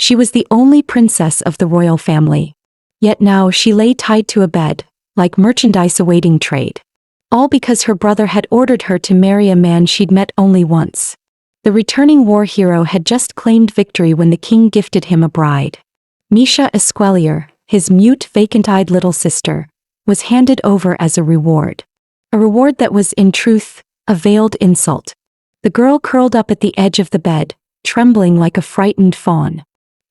She was the only princess of the royal family. Yet now she lay tied to a bed, like merchandise awaiting trade. All because her brother had ordered her to marry a man she'd met only once. The returning war hero had just claimed victory when the king gifted him a bride. Misha Esquelier, his mute, vacant-eyed little sister, was handed over as a reward. A reward that was, in truth, a veiled insult. The girl curled up at the edge of the bed, trembling like a frightened fawn.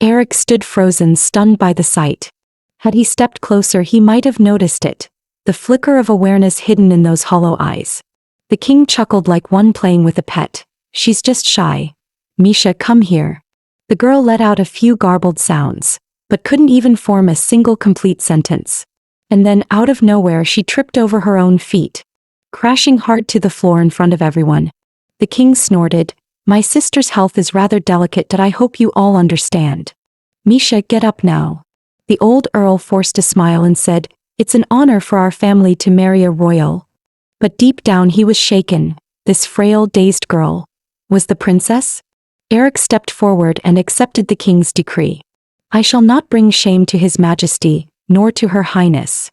Eric stood frozen, stunned by the sight. Had he stepped closer, he might have noticed it, the flicker of awareness hidden in those hollow eyes. The king chuckled like one playing with a pet. She's just shy. Misha, come here. The girl let out a few garbled sounds, but couldn't even form a single complete sentence. And then, out of nowhere, she tripped over her own feet, crashing hard to the floor in front of everyone. The king snorted, "My sister's health is rather delicate, that I hope you all understand. Misha, get up now." The old earl forced a smile and said, "It's an honor for our family to marry a royal." But deep down he was shaken. This frail, dazed girl was the princess? Eric stepped forward and accepted the king's decree. "I shall not bring shame to his majesty, nor to her highness."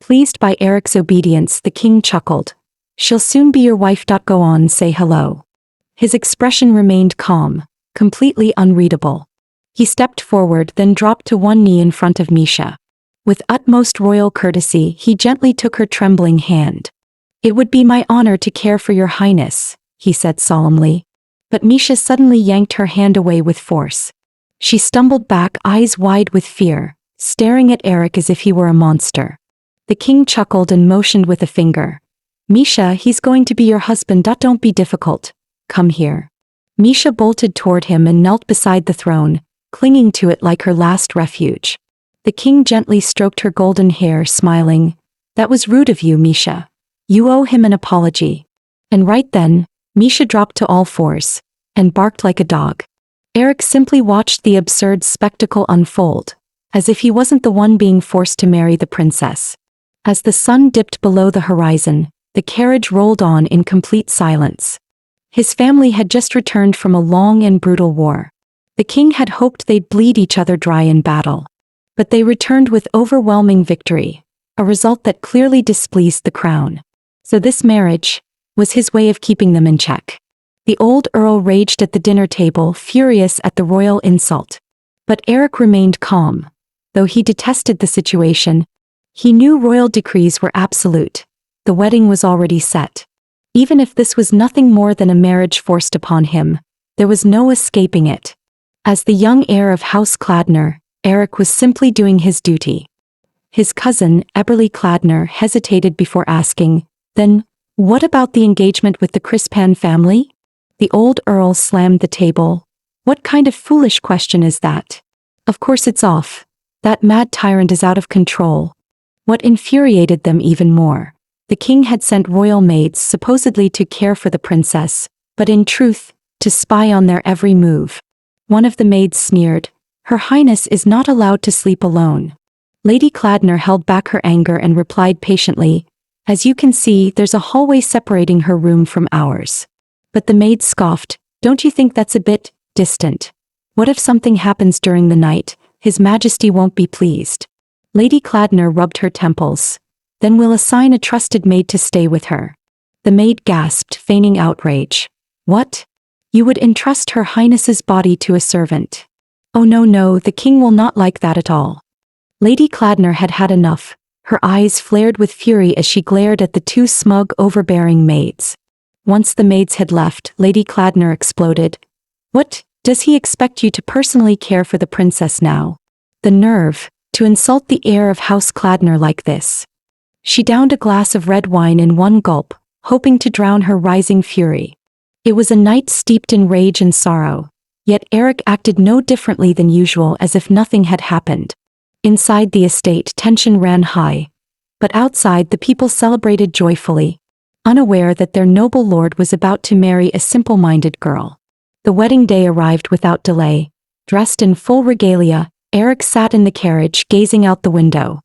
Pleased by Eric's obedience, the king chuckled. "She'll soon be your wife. Go on, say hello." His expression remained calm, completely unreadable. He stepped forward, then dropped to one knee in front of Misha. With utmost royal courtesy, he gently took her trembling hand. "It would be my honor to care for your highness," he said solemnly. But Misha suddenly yanked her hand away with force. She stumbled back, eyes wide with fear, staring at Eric as if he were a monster. The king chuckled and motioned with a finger. "Misha, he's going to be your husband. Don't be difficult. Come here." Misha bolted toward him and knelt beside the throne, clinging to it like her last refuge. The king gently stroked her golden hair, smiling. "That was rude of you, Misha. You owe him an apology." And right then, Misha dropped to all fours and barked like a dog. Eric simply watched the absurd spectacle unfold, as if he wasn't the one being forced to marry the princess. As the sun dipped below the horizon, the carriage rolled on in complete silence. His family had just returned from a long and brutal war. The king had hoped they'd bleed each other dry in battle. But they returned with overwhelming victory, a result that clearly displeased the crown. So this marriage was his way of keeping them in check. The old earl raged at the dinner table, furious at the royal insult. But Eric remained calm. Though he detested the situation, he knew royal decrees were absolute. The wedding was already set. Even if this was nothing more than a marriage forced upon him, there was no escaping it. As the young heir of House Cladner, Eric was simply doing his duty. His cousin, Eberly Cladner, hesitated before asking, "Then, what about the engagement with the Crispan family?" The old earl slammed the table. "What kind of foolish question is that? Of course it's off. That mad tyrant is out of control." What infuriated them even more, the king had sent royal maids supposedly to care for the princess, but in truth, to spy on their every move. One of the maids sneered, "Her Highness is not allowed to sleep alone." Lady Cladner held back her anger and replied patiently, "As you can see, there's a hallway separating her room from ours." But the maid scoffed, "Don't you think that's a bit distant? What if something happens during the night? His Majesty won't be pleased." Lady Cladner rubbed her temples. "Then we'll assign a trusted maid to stay with her." The maid gasped, feigning outrage. "What? You would entrust Her Highness's body to a servant?" "Oh no, the king will not like that at all." Lady Cladner had had enough. Her eyes flared with fury as she glared at the two smug, overbearing maids. Once the maids had left, Lady Cladner exploded. "What, does he expect you to personally care for the princess now? The nerve, to insult the heir of House Cladner like this." She downed a glass of red wine in one gulp, hoping to drown her rising fury. It was a night steeped in rage and sorrow, yet Eric acted no differently than usual, as if nothing had happened. Inside the estate, tension ran high, but outside the people celebrated joyfully, unaware that their noble lord was about to marry a simple-minded girl. The wedding day arrived without delay. Dressed in full regalia, Eric sat in the carriage, gazing out the window.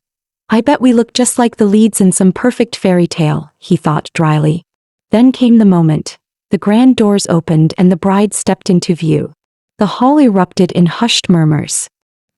"I bet we look just like the leads in some perfect fairy tale," he thought dryly. Then came the moment. The grand doors opened and the bride stepped into view. The hall erupted in hushed murmurs.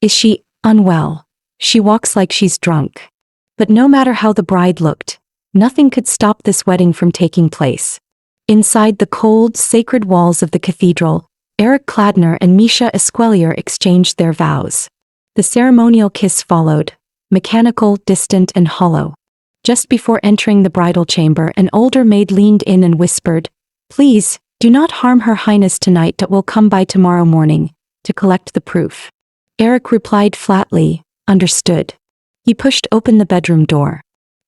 Is she unwell? She walks like she's drunk. But no matter how the bride looked, nothing could stop this wedding from taking place. Inside the cold, sacred walls of the cathedral, Eric Kladner and Misha Esquelier exchanged their vows. The ceremonial kiss followed, mechanical, distant, and hollow. Just before entering the bridal chamber, an older maid leaned in and whispered, "Please, do not harm Her Highness tonight, that will come by tomorrow morning, to collect the proof." Eric replied flatly, "Understood." He pushed open the bedroom door.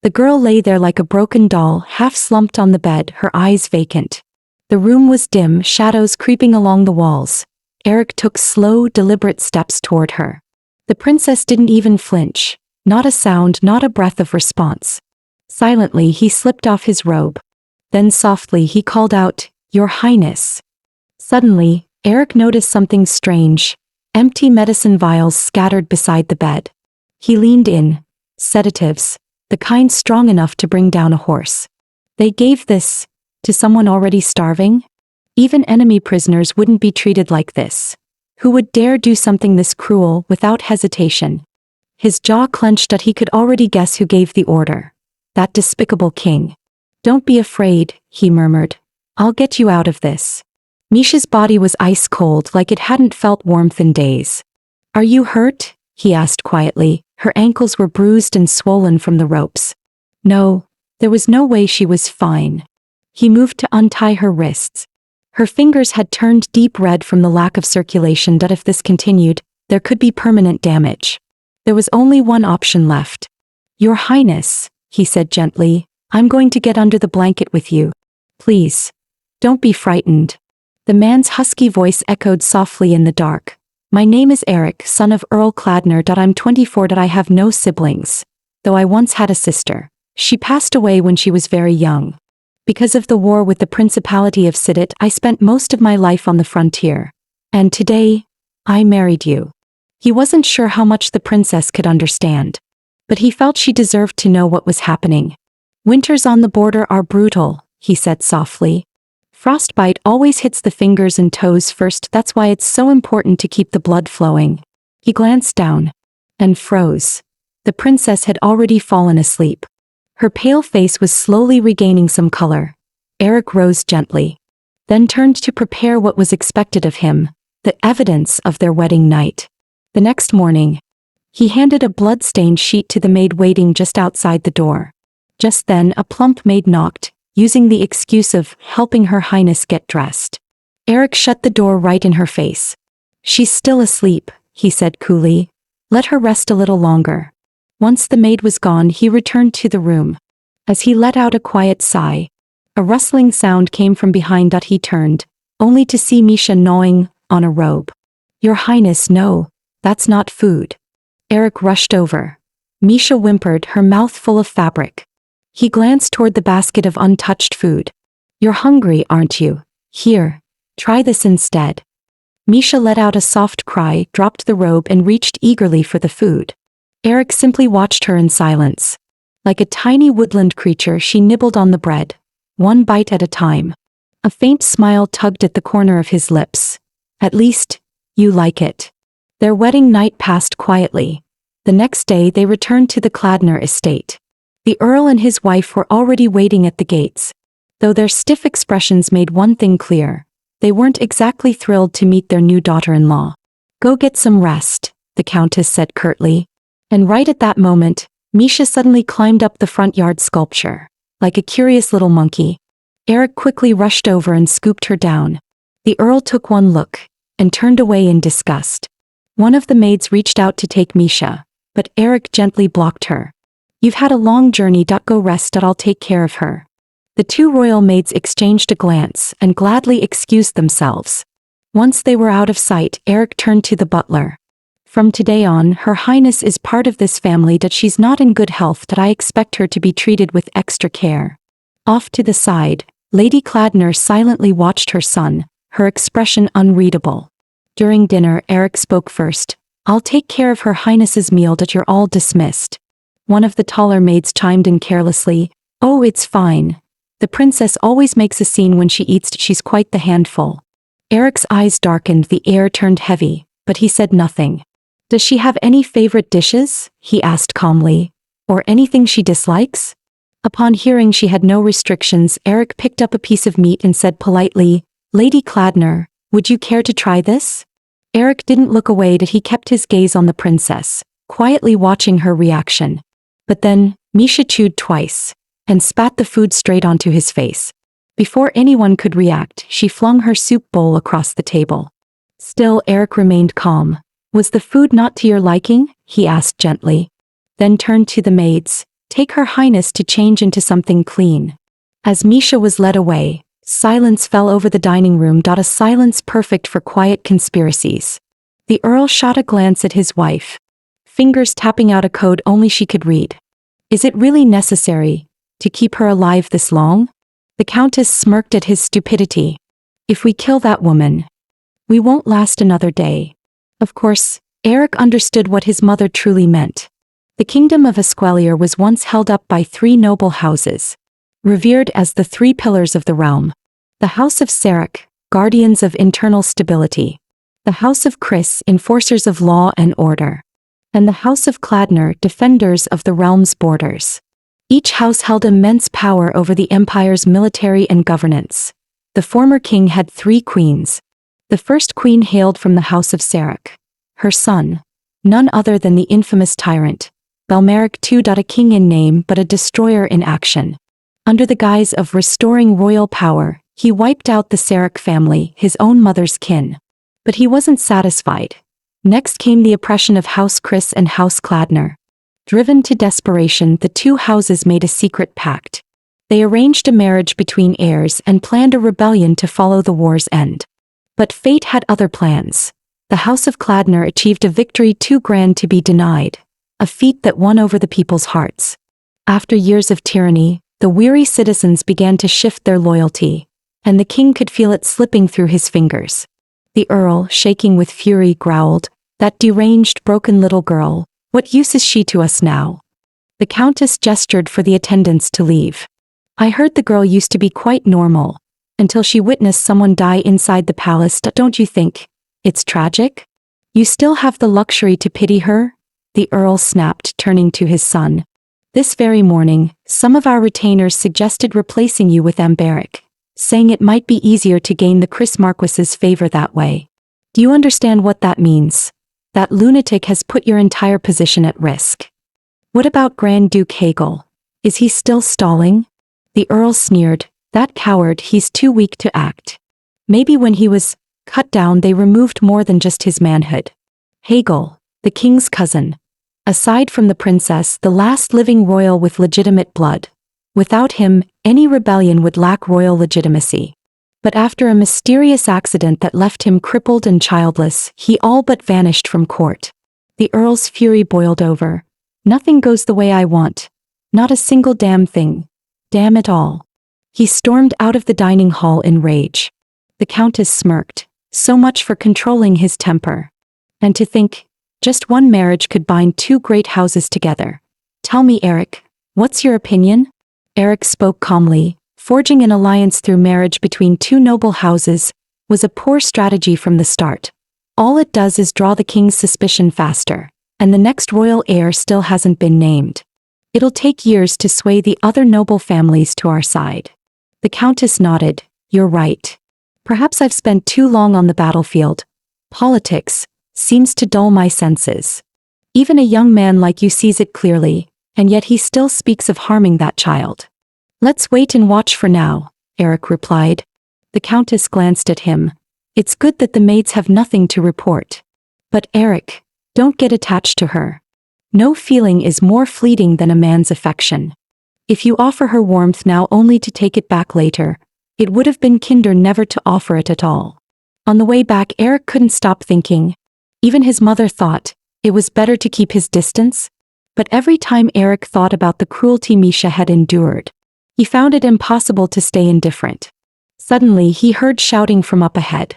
The girl lay there like a broken doll, half slumped on the bed, her eyes vacant. The room was dim, shadows creeping along the walls. Eric took slow, deliberate steps toward her. The princess didn't even flinch, not a sound, not a breath of response. Silently, he slipped off his robe. Then softly he called out, "Your Highness." Suddenly, Eric noticed something strange, empty medicine vials scattered beside the bed. He leaned in. Sedatives, the kind strong enough to bring down a horse. They gave this to someone already starving? Even enemy prisoners wouldn't be treated like this. Who would dare do something this cruel without hesitation? His jaw clenched, that he could already guess who gave the order. That despicable king. "Don't be afraid," he murmured. "I'll get you out of this." Misha's body was ice cold, like it hadn't felt warmth in days. "Are you hurt?" he asked quietly. Her ankles were bruised and swollen from the ropes. No, there was no way she was fine. He moved to untie her wrists. Her fingers had turned deep red from the lack of circulation, that if this continued, there could be permanent damage. There was only one option left. "Your Highness," he said gently, "I'm going to get under the blanket with you. Please. Don't be frightened." The man's husky voice echoed softly in the dark. "My name is Eric, son of Earl Kladner. I'm 24. I have no siblings. Though I once had a sister. She passed away when she was very young. Because of the war with the Principality of Sidit, I spent most of my life on the frontier. And today, I married you." He wasn't sure how much the princess could understand. But he felt she deserved to know what was happening. "Winters on the border are brutal," he said softly. "Frostbite always hits the fingers and toes first. That's why it's so important to keep the blood flowing." He glanced down and froze. The princess had already fallen asleep. Her pale face was slowly regaining some color. Eric rose gently, then turned to prepare what was expected of him, the evidence of their wedding night. The next morning, he handed a blood-stained sheet to the maid waiting just outside the door. Just then, a plump maid knocked, using the excuse of helping Her Highness get dressed. Eric shut the door right in her face. "She's still asleep," he said coolly. "Let her rest a little longer." Once the maid was gone, he returned to the room. As he let out a quiet sigh, a rustling sound came from behind. He turned, only to see Misha gnawing on a robe. "Your Highness, no, that's not food." Eric rushed over. Misha whimpered, her mouth full of fabric. He glanced toward the basket of untouched food. "You're hungry, aren't you? Here, try this instead." Misha let out a soft cry, dropped the robe, and reached eagerly for the food. Eric simply watched her in silence. Like a tiny woodland creature, she nibbled on the bread, one bite at a time. A faint smile tugged at the corner of his lips. "At least, you like it." Their wedding night passed quietly. The next day they returned to the Kladner estate. The Earl and his wife were already waiting at the gates. Though their stiff expressions made one thing clear, they weren't exactly thrilled to meet their new daughter-in-law. "Go get some rest," the Countess said curtly. And right at that moment, Misha suddenly climbed up the front yard sculpture, like a curious little monkey. Eric quickly rushed over and scooped her down. The Earl took one look, and turned away in disgust. One of the maids reached out to take Misha, but Eric gently blocked her. "You've had a long journey. Go rest. I'll take care of her." The two royal maids exchanged a glance and gladly excused themselves. Once they were out of sight, Eric turned to the butler. "From today on, Her Highness is part of this family. She's not in good health. I expect her to be treated with extra care." Off to the side, Lady Kladner silently watched her son, her expression unreadable. During dinner, Eric spoke first. "I'll take care of Her Highness's meal. You're all dismissed." One of the taller maids chimed in carelessly. "Oh, it's fine. The princess always makes a scene when she eats. She's quite the handful." Eric's eyes darkened, the air turned heavy, but he said nothing. Does she have any favorite dishes? He asked calmly. Or anything she dislikes? Upon hearing she had no restrictions, Eric picked up a piece of meat and said politely, Lady Cladner, would you care to try this? Eric didn't look away, he kept his gaze on the princess, quietly watching her reaction. But then, Misha chewed twice, and spat the food straight onto his face. Before anyone could react, she flung her soup bowl across the table. Still, Eric remained calm. Was the food not to your liking? He asked gently. Then turned to the maids. Take her highness to change into something clean. As Misha was led away, silence fell over the dining room. A silence perfect for quiet conspiracies. The earl shot a glance at his wife, fingers tapping out a code only she could read. Is it really necessary to keep her alive this long? The countess smirked at his stupidity. If we kill that woman, we won't last another day. Of course, Eric understood what his mother truly meant. The kingdom of Esqualier was once held up by 3 noble houses, revered as the 3 pillars of the realm. The House of Serac, guardians of internal stability. The House of Chris, enforcers of law and order. And the House of Cladner, defenders of the realm's borders. Each house held immense power over the empire's military and governance. The former king had 3 queens. The first queen hailed from the House of Serac. Her son, none other than the infamous tyrant, Belmeric II. A king in name but a destroyer in action. Under the guise of restoring royal power, he wiped out the Serac family, his own mother's kin. But he wasn't satisfied. Next came the oppression of House Chris and House Cladner. Driven to desperation, the 2 houses made a secret pact. They arranged a marriage between heirs and planned a rebellion to follow the war's end. But fate had other plans. The House of Cladner achieved a victory too grand to be denied, a feat that won over the people's hearts. After years of tyranny, the weary citizens began to shift their loyalty, and the king could feel it slipping through his fingers. The earl, shaking with fury, growled, That deranged, broken little girl, what use is she to us now? The countess gestured for the attendants to leave. I heard the girl used to be quite normal, until she witnessed someone die inside the palace. Don't you think it's tragic? You still have the luxury to pity her? The earl snapped, turning to his son. This very morning, some of our retainers suggested replacing you with Amberic, saying it might be easier to gain the Chris Marquis's favor that way. Do you understand what that means? That lunatic has put your entire position at risk. What about Grand Duke Hegel? Is he still stalling? The earl sneered. That coward, he's too weak to act. Maybe when he was cut down they removed more than just his manhood. Hegel, the king's cousin. Aside from the princess, the last living royal with legitimate blood. Without him, any rebellion would lack royal legitimacy. But after a mysterious accident that left him crippled and childless, he all but vanished from court. The earl's fury boiled over. Nothing goes the way I want. Not a single damn thing. Damn it all. He stormed out of the dining hall in rage. The countess smirked. So much for controlling his temper. And to think, just one marriage could bind 2 great houses together. Tell me, Eric, what's your opinion? Eric spoke calmly. Forging an alliance through marriage between 2 noble houses was a poor strategy from the start. All it does is draw the king's suspicion faster, and the next royal heir still hasn't been named. It'll take years to sway the other noble families to our side. The countess nodded. You're right. Perhaps I've spent too long on the battlefield. Politics seems to dull my senses. Even a young man like you sees it clearly, and yet he still speaks of harming that child. Let's wait and watch for now, Eric replied. The countess glanced at him. It's good that the maids have nothing to report. But Eric, don't get attached to her. No feeling is more fleeting than a man's affection. If you offer her warmth now only to take it back later, it would have been kinder never to offer it at all. On the way back, Eric couldn't stop thinking. Even his mother thought it was better to keep his distance. But every time Eric thought about the cruelty Misha had endured, he found it impossible to stay indifferent. Suddenly he heard shouting from up ahead.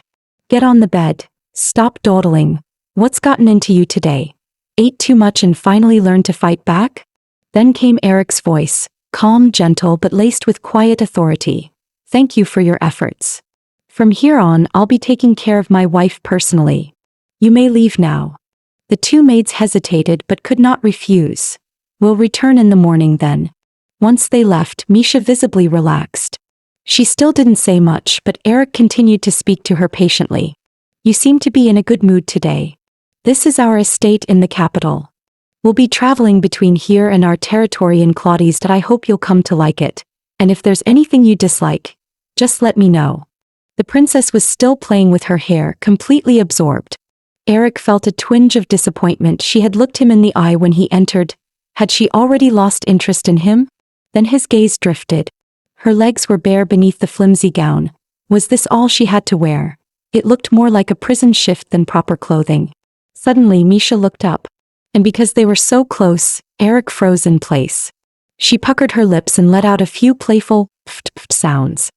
Get on the bed. Stop dawdling. What's gotten into you today? Ate too much and finally learned to fight back? Then came Eric's voice, calm, gentle but laced with quiet authority. Thank you for your efforts. From here on, I'll be taking care of my wife personally. You may leave now. The two maids hesitated but could not refuse. We'll return in the morning then. Once they left, Misha visibly relaxed. She still didn't say much, but Eric continued to speak to her patiently. You seem to be in a good mood today. This is our estate in the capital. We'll be traveling between here and our territory in Claudi's that I hope you'll come to like it. And if there's anything you dislike, just let me know. The princess was still playing with her hair, completely absorbed. Eric felt a twinge of disappointment. She had looked him in the eye when he entered. Had she already lost interest in him? Then his gaze drifted. Her legs were bare beneath the flimsy gown. Was this all she had to wear? It looked more like a prison shift than proper clothing. Suddenly Misha looked up. And because they were so close, Eric froze in place. She puckered her lips and let out a few playful pft sounds.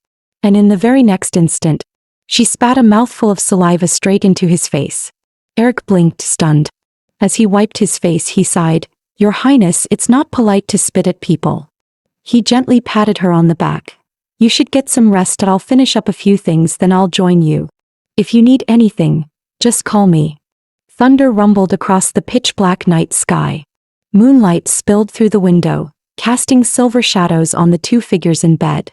And in the very next instant, she spat a mouthful of saliva straight into his face. Eric blinked, stunned. As he wiped his face, he sighed, Your Highness, it's not polite to spit at people. He gently patted her on the back. You should get some rest. I'll finish up a few things, then I'll join you. If you need anything, just call me. Thunder rumbled across the pitch-black night sky. Moonlight spilled through the window, casting silver shadows on the two figures in bed.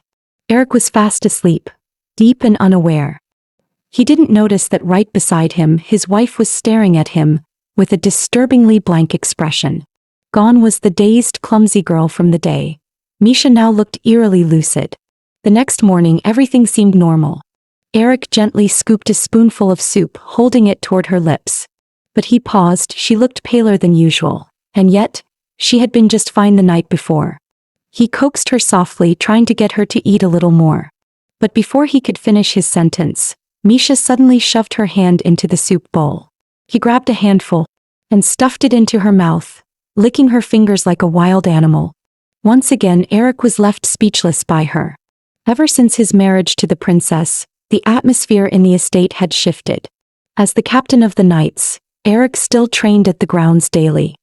Eric was fast asleep, deep and unaware. He didn't notice that right beside him his wife was staring at him, with a disturbingly blank expression. Gone was the dazed, clumsy girl from the day. Misha now looked eerily lucid. The next morning everything seemed normal. Eric gently scooped a spoonful of soup, holding it toward her lips. But he paused. She looked paler than usual. And yet, she had been just fine the night before. He coaxed her softly, trying to get her to eat a little more. But before he could finish his sentence, Misha suddenly shoved her hand into the soup bowl. He grabbed a handful and stuffed it into her mouth, licking her fingers like a wild animal. Once again, Eric was left speechless by her. Ever since his marriage to the princess, the atmosphere in the estate had shifted. As the captain of the knights, Eric still trained at the grounds daily.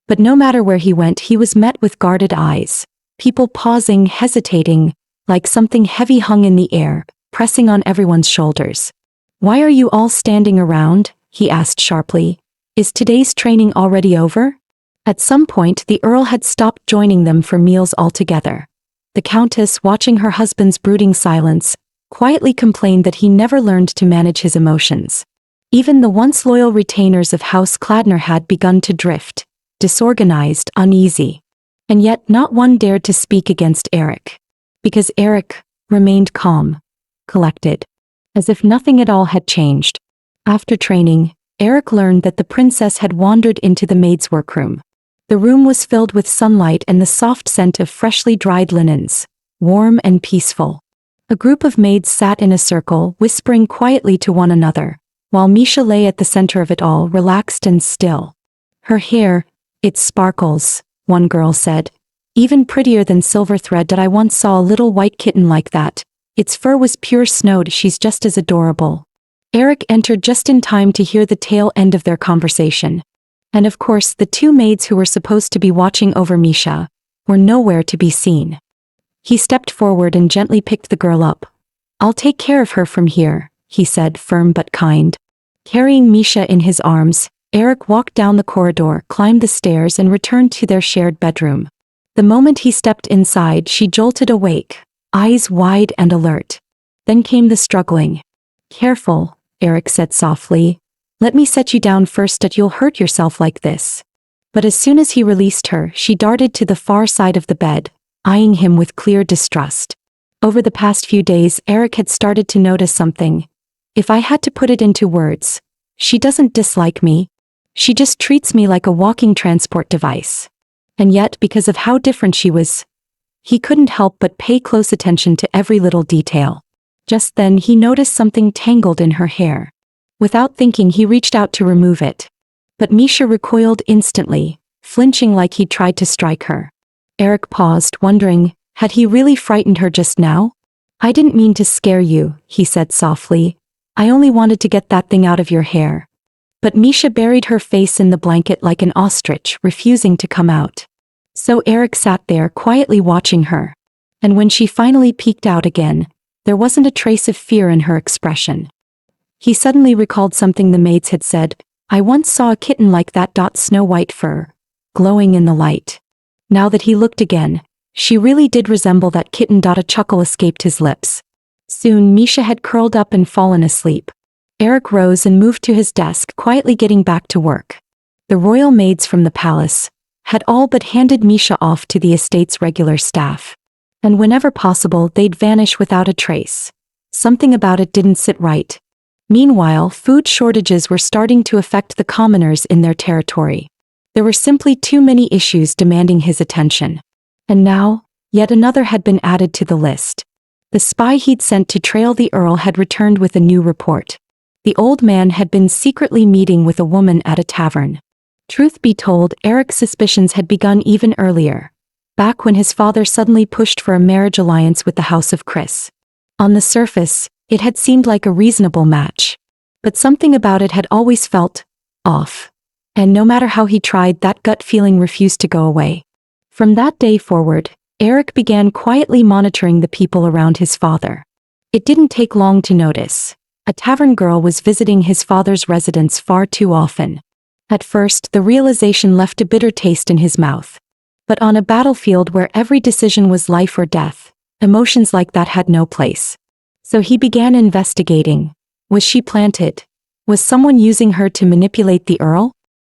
But no matter where he went, he was met with guarded eyes. People pausing, hesitating, like something heavy hung in the air, pressing on everyone's shoulders. Why are you all standing around? He asked sharply. Is today's training already over? At some point, the earl had stopped joining them for meals altogether. The countess, watching her husband's brooding silence, quietly complained that he never learned to manage his emotions. Even the once loyal retainers of House Kladner had begun to drift, disorganized, uneasy. And yet not one dared to speak against Eric. Because Eric remained calm, collected, as if nothing at all had changed. After training, Eric learned that the princess had wandered into the maid's workroom. The room was filled with sunlight and the soft scent of freshly dried linens, warm and peaceful. A group of maids sat in a circle, whispering quietly to one another, while Misha lay at the center of it all, relaxed and still. Her hair, it sparkles, one girl said. Even prettier than silver thread. That I once saw a little white kitten like that. Its fur was pure snow. She's just as adorable. Eric entered just in time to hear the tail end of their conversation. And of course, the two maids who were supposed to be watching over Misha were nowhere to be seen. He stepped forward and gently picked the girl up. I'll take care of her from here, he said, firm but kind. Carrying Misha in his arms, Eric walked down the corridor, climbed the stairs and returned to their shared bedroom. The moment he stepped inside, she jolted awake, eyes wide and alert. Then came the struggling. Careful, Eric said softly. Let me set you down first, that you'll hurt yourself like this. But as soon as he released her, she darted to the far side of the bed, eyeing him with clear distrust. Over the past few days, Eric had started to notice something. If I had to put it into words, she doesn't dislike me. She just treats me like a walking transport device. And yet, because of how different she was, he couldn't help but pay close attention to every little detail. Just then he noticed something tangled in her hair. Without thinking, he reached out to remove it. But Misha recoiled instantly, flinching like he'd tried to strike her. Eric paused, wondering, had he really frightened her just now? I didn't mean to scare you, he said softly. I only wanted to get that thing out of your hair. But Misha buried her face in the blanket like an ostrich, refusing to come out. So Eric sat there quietly watching her. And when she finally peeked out again, There wasn't a trace of fear in her expression. He suddenly recalled something the maids had said. I once saw a kitten like that. Snow white fur, glowing in the light. Now that he looked again, she really did resemble that kitten. A chuckle escaped his lips. Soon Misha had curled up and fallen asleep. Eric rose and moved to his desk, quietly getting back to work. The royal maids from the palace had all but handed Misha off to the estate's regular staff. And whenever possible they'd vanish without a trace. Something about it didn't sit right. Meanwhile, food shortages were starting to affect the commoners in their territory. There were simply too many issues demanding his attention. And now, yet another had been added to the list. The spy he'd sent to trail the Earl had returned with a new report. The old man had been secretly meeting with a woman at a tavern. Truth be told, Eric's suspicions had begun even earlier, back when his father suddenly pushed for a marriage alliance with the House of Chris. On the surface, it had seemed like a reasonable match. But something about it had always felt off. And no matter how he tried, that gut feeling refused to go away. From that day forward, Eric began quietly monitoring the people around his father. It didn't take long to notice. A tavern girl was visiting his father's residence far too often. At first, the realization left a bitter taste in his mouth. But on a battlefield where every decision was life or death, emotions like that had no place. So he began investigating. Was she planted? Was someone using her to manipulate the Earl?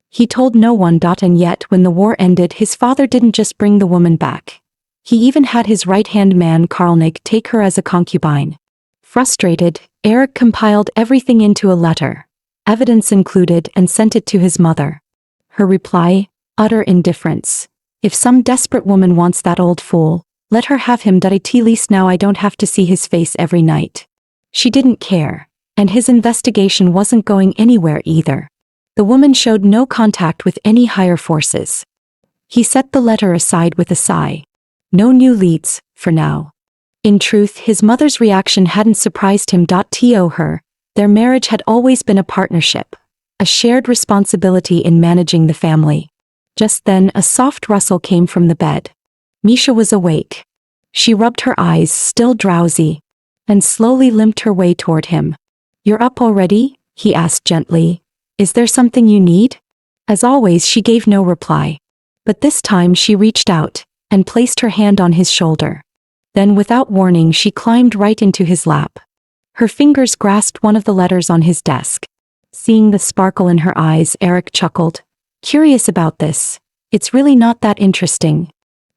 He told no one. And yet, when the war ended, his father didn't just bring the woman back. He even had his right-hand man Karlnik take her as a concubine. Frustrated, Eric compiled everything into a letter, evidence included, and sent it to his mother. Her reply? Utter indifference. If some desperate woman wants that old fool, let her have him. At least now I don't have to see his face every night. She didn't care, and his investigation wasn't going anywhere either. The woman showed no contact with any higher forces. He set the letter aside with a sigh. No new leads, for now. In truth, his mother's reaction hadn't surprised him. Their marriage had always been a partnership, a shared responsibility in managing the family. Just then, a soft rustle came from the bed. Misha was awake. She rubbed her eyes, still drowsy, and slowly limped her way toward him. You're up already? He asked gently. Is there something you need? As always, she gave no reply. But this time she reached out and placed her hand on his shoulder. Then without warning she climbed right into his lap. Her fingers grasped one of the letters on his desk. Seeing the sparkle in her eyes, Eric chuckled. Curious about this. It's really not that interesting.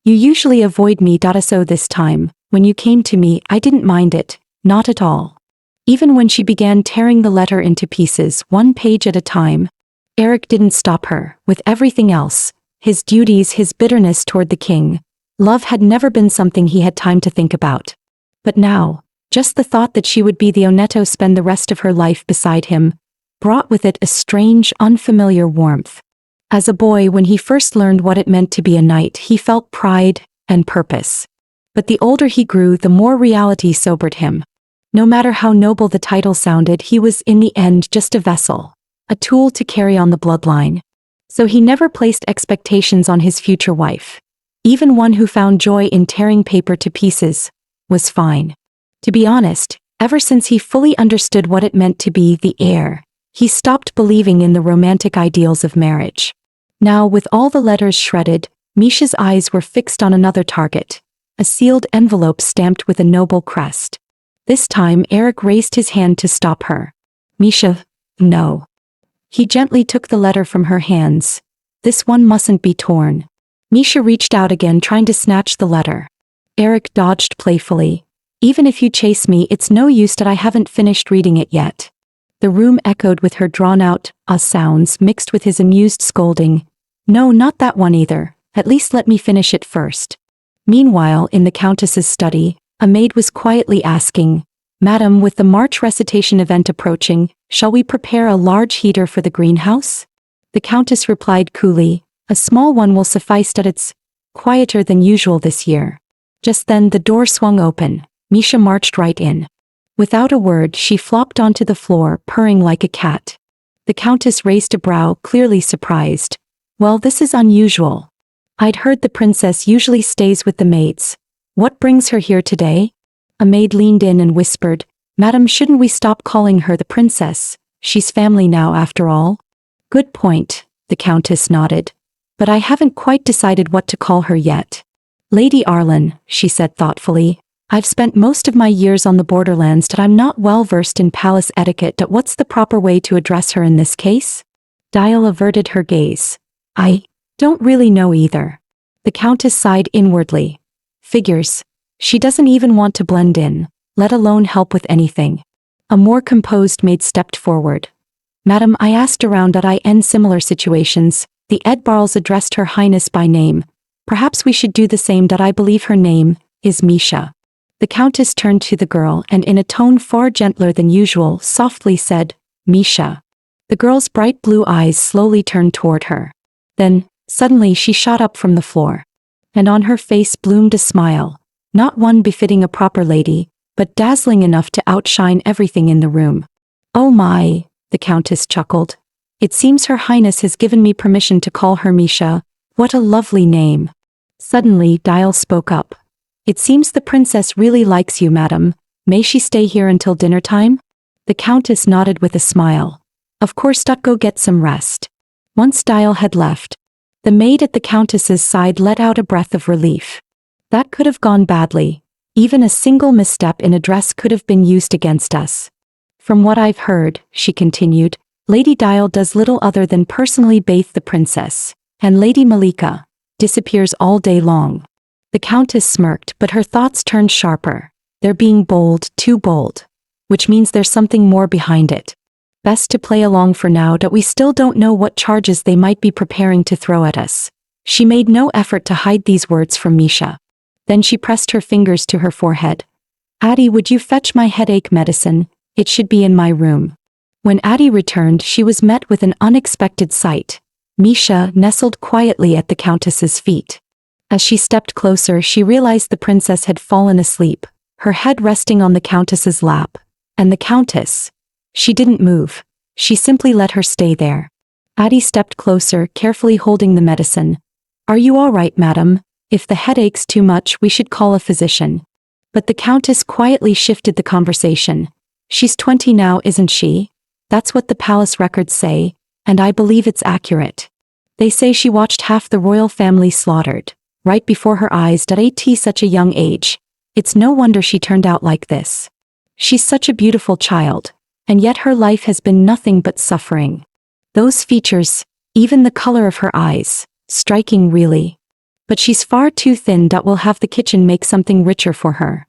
You usually avoid me. So this time, when you came to me, I didn't mind it, not at all. Even when she began tearing the letter into pieces, one page at a time, Eric didn't stop her. With everything else, his duties, his bitterness toward the king, love had never been something he had time to think about. But now, just the thought that she would be the Oneto, spend the rest of her life beside him, brought with it a strange, unfamiliar warmth. As a boy, when he first learned what it meant to be a knight, he felt pride and purpose. But the older he grew, the more reality sobered him. No matter how noble the title sounded, he was in the end just a vessel, a tool to carry on the bloodline. So he never placed expectations on his future wife. Even one who found joy in tearing paper to pieces was fine. To be honest, ever since he fully understood what it meant to be the heir, he stopped believing in the romantic ideals of marriage. Now, with all the letters shredded, Misha's eyes were fixed on another target, a sealed envelope stamped with a noble crest. This time Eric raised his hand to stop her. Misha, no. He gently took the letter from her hands. This one mustn't be torn. Misha reached out again, trying to snatch the letter. Eric dodged playfully. Even if you chase me, it's no use. I haven't finished reading it yet. The room echoed with her drawn-out sounds mixed with his amused scolding. No, not that one either. At least let me finish it first. Meanwhile, in the Countess's study, a maid was quietly asking, Madam, with the March recitation event approaching, shall we prepare a large heater for the greenhouse? The Countess replied coolly, a small one will suffice. It's quieter than usual this year. Just then the door swung open. Misha marched right in. Without a word, she flopped onto the floor, purring like a cat. The Countess raised a brow, clearly surprised. Well, this is unusual. I'd heard the princess usually stays with the maids. What brings her here today? A maid leaned in and whispered, "Madam, shouldn't we stop calling her the princess? She's family now after all." "Good point," the countess nodded. "But I haven't quite decided what to call her yet." "Lady Arlen," she said thoughtfully, "I've spent most of my years on the borderlands but I'm not well versed in palace etiquette. What's the proper way to address her in this case?" Dial averted her gaze. "I don't really know either." The countess sighed inwardly. Figures. She doesn't even want to blend in, let alone help with anything. A more composed maid stepped forward. "Madam, I asked around that I end similar situations. The Edbarls addressed Her Highness by name. Perhaps we should do the same. That I believe her name is Misha." The countess turned to the girl and in a tone far gentler than usual softly said, "Misha." The girl's bright blue eyes slowly turned toward her. Then, suddenly she shot up from the floor. And on her face bloomed a smile, not one befitting a proper lady, but dazzling enough to outshine everything in the room. "Oh my," the countess chuckled. "It seems Her Highness has given me permission to call her Misha. What a lovely name." Suddenly Dial spoke up. "It seems the princess really likes you, madam. May she stay here until dinner time?" The countess nodded with a smile. "Of course. Go get some rest." Once Dial had left, the maid at the countess's side let out a breath of relief. That could have gone badly. Even a single misstep in a dress could have been used against us. "From what I've heard," she continued, "Lady Dial does little other than personally bathe the princess, and Lady Malika disappears all day long." The countess smirked, but her thoughts turned sharper. They're being bold, too bold. Which means there's something more behind it. Best to play along for now. That we still don't know what charges they might be preparing to throw at us. She made no effort to hide these words from Misha. Then she pressed her fingers to her forehead. "Addie, would you fetch my headache medicine? It should be in my room." When Addie returned, she was met with an unexpected sight. Misha nestled quietly at the countess's feet. As she stepped closer, she realized the princess had fallen asleep, her head resting on the countess's lap. And the countess, she didn't move. She simply let her stay there. Addie stepped closer, carefully holding the medicine. "Are you all right, madam? If the headache's too much, we should call a physician." But the countess quietly shifted the conversation. "She's 20 now, isn't she? That's what the palace records say, and I believe it's accurate. They say she watched half the royal family slaughtered, right before her eyes. At such a young age. It's no wonder she turned out like this. She's such a beautiful child, and yet her life has been nothing but suffering. Those features, even the color of her eyes, striking really. But she's far too thin. We'll have the kitchen make something richer for her."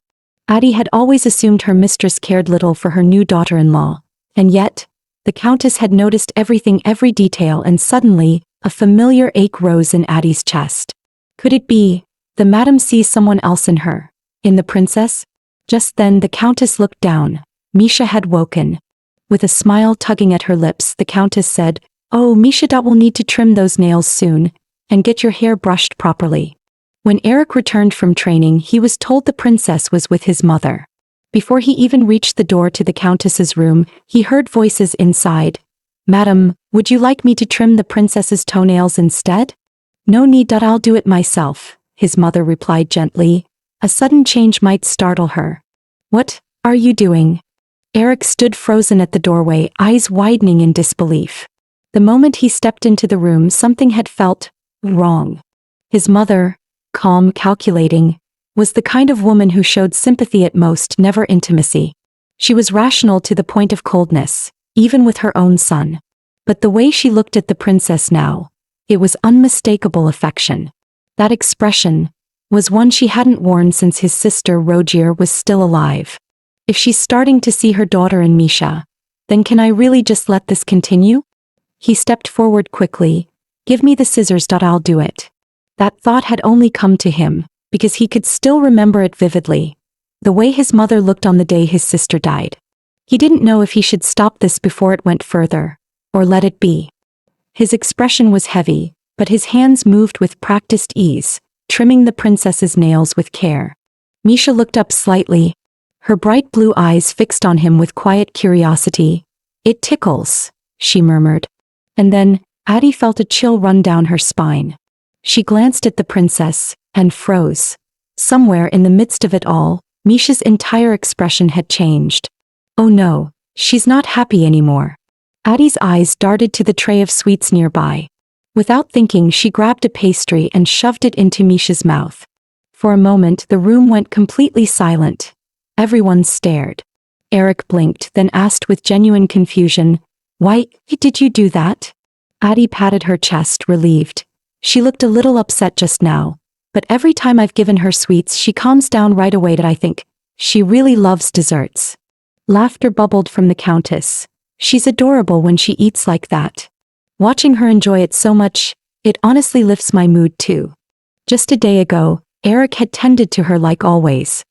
Addie had always assumed her mistress cared little for her new daughter-in-law, and yet, the countess had noticed everything, every detail, and suddenly, a familiar ache rose in Addie's chest. Could it be, the madam sees someone else in her, in the princess? Just then the countess looked down. Misha had woken. With a smile tugging at her lips, the countess said, "Oh, Misha, we'll need to trim those nails soon, and get your hair brushed properly." When Eric returned from training, he was told the princess was with his mother. Before he even reached the door to the countess's room, he heard voices inside. "Madam, would you like me to trim the princess's toenails instead?" "No need. I'll do it myself," his mother replied gently. A sudden change might startle her. "What are you doing?" Eric stood frozen at the doorway, eyes widening in disbelief. The moment he stepped into the room, something had felt wrong. His mother, calm, calculating, was the kind of woman who showed sympathy at most, never intimacy. She was rational to the point of coldness, even with her own son. But the way she looked at the princess now, it was unmistakable affection. That expression was one she hadn't worn since his sister Rogier was still alive. If she's starting to see her daughter in Misha, then can I really just let this continue? He stepped forward quickly. "Give me the scissors. I'll do it." That thought had only come to him because he could still remember it vividly. The way his mother looked on the day his sister died. He didn't know if he should stop this before it went further, or let it be. His expression was heavy, but his hands moved with practiced ease, trimming the princess's nails with care. Misha looked up slightly, her bright blue eyes fixed on him with quiet curiosity. "It tickles," she murmured. And then, Addie felt a chill run down her spine. She glanced at the princess, and froze. Somewhere in the midst of it all, Misha's entire expression had changed. Oh no, she's not happy anymore. Addie's eyes darted to the tray of sweets nearby. Without thinking, she grabbed a pastry and shoved it into Misha's mouth. For a moment, the room went completely silent. Everyone stared. Eric blinked, then asked with genuine confusion, "Why did you do that?" Addie patted her chest, relieved. She looked a little upset just now, but every time I've given her sweets, she calms down right away. I think she really loves desserts. Laughter bubbled from the Countess. She's adorable when she eats like that. Watching her enjoy it so much, it honestly lifts my mood too. Just a day ago, Eric had tended to her like always.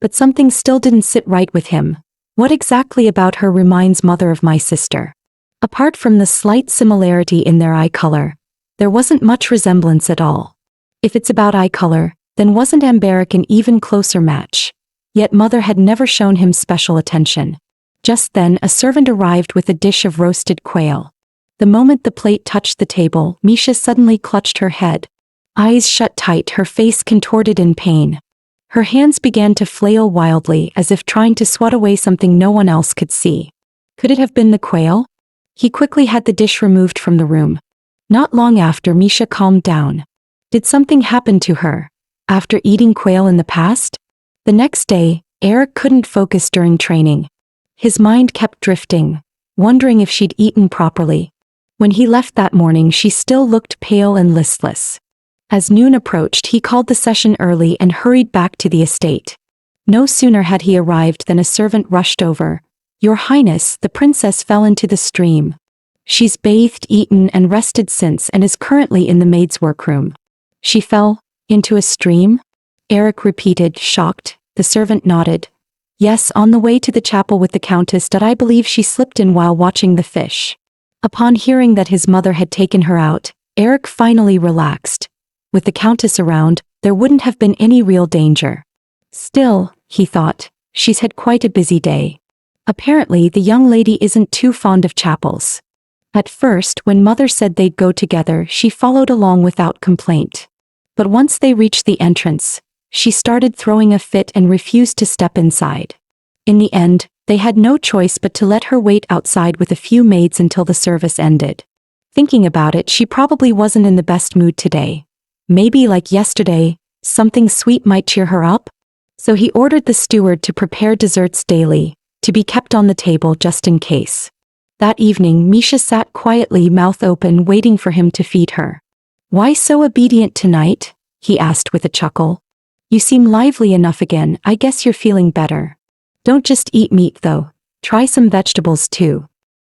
But something still didn't sit right with him. What exactly about her reminds mother of my sister? Apart from the slight similarity in their eye color, there wasn't much resemblance at all. If it's about eye color, then wasn't Amberic an even closer match? Yet mother had never shown him special attention. Just then a servant arrived with a dish of roasted quail. The moment the plate touched the table, Misha suddenly clutched her head. Eyes shut tight, her face contorted in pain. Her hands began to flail wildly as if trying to swat away something no one else could see. Could it have been the quail? He quickly had the dish removed from the room. Not long after, Misha calmed down. Did something happen to her after eating quail in the past? The next day, Eric couldn't focus during training. His mind kept drifting, wondering if she'd eaten properly. When he left that morning, she still looked pale and listless. As noon approached, he called the session early and hurried back to the estate. No sooner had he arrived than a servant rushed over. "Your Highness, the princess fell into the stream. She's bathed, eaten, and rested since and is currently in the maid's workroom." "She fell into a stream?" Eric repeated, shocked. The servant nodded. "Yes, on the way to the chapel with the Countess. I believe she slipped in while watching the fish." Upon hearing that his mother had taken her out, Eric finally relaxed. With the Countess around, there wouldn't have been any real danger. Still, he thought, she's had quite a busy day. Apparently, the young lady isn't too fond of chapels. At first, when mother said they'd go together, she followed along without complaint. But once they reached the entrance, she started throwing a fit and refused to step inside. In the end, they had no choice but to let her wait outside with a few maids until the service ended. Thinking about it, she probably wasn't in the best mood today. Maybe like yesterday, something sweet might cheer her up? So he ordered the steward to prepare desserts daily, to be kept on the table just in case. That evening, Misha sat quietly, mouth open, waiting for him to feed her. "Why so obedient tonight?" he asked with a chuckle. "You seem lively enough again. I guess you're feeling better. Don't just eat meat though. Try some vegetables too."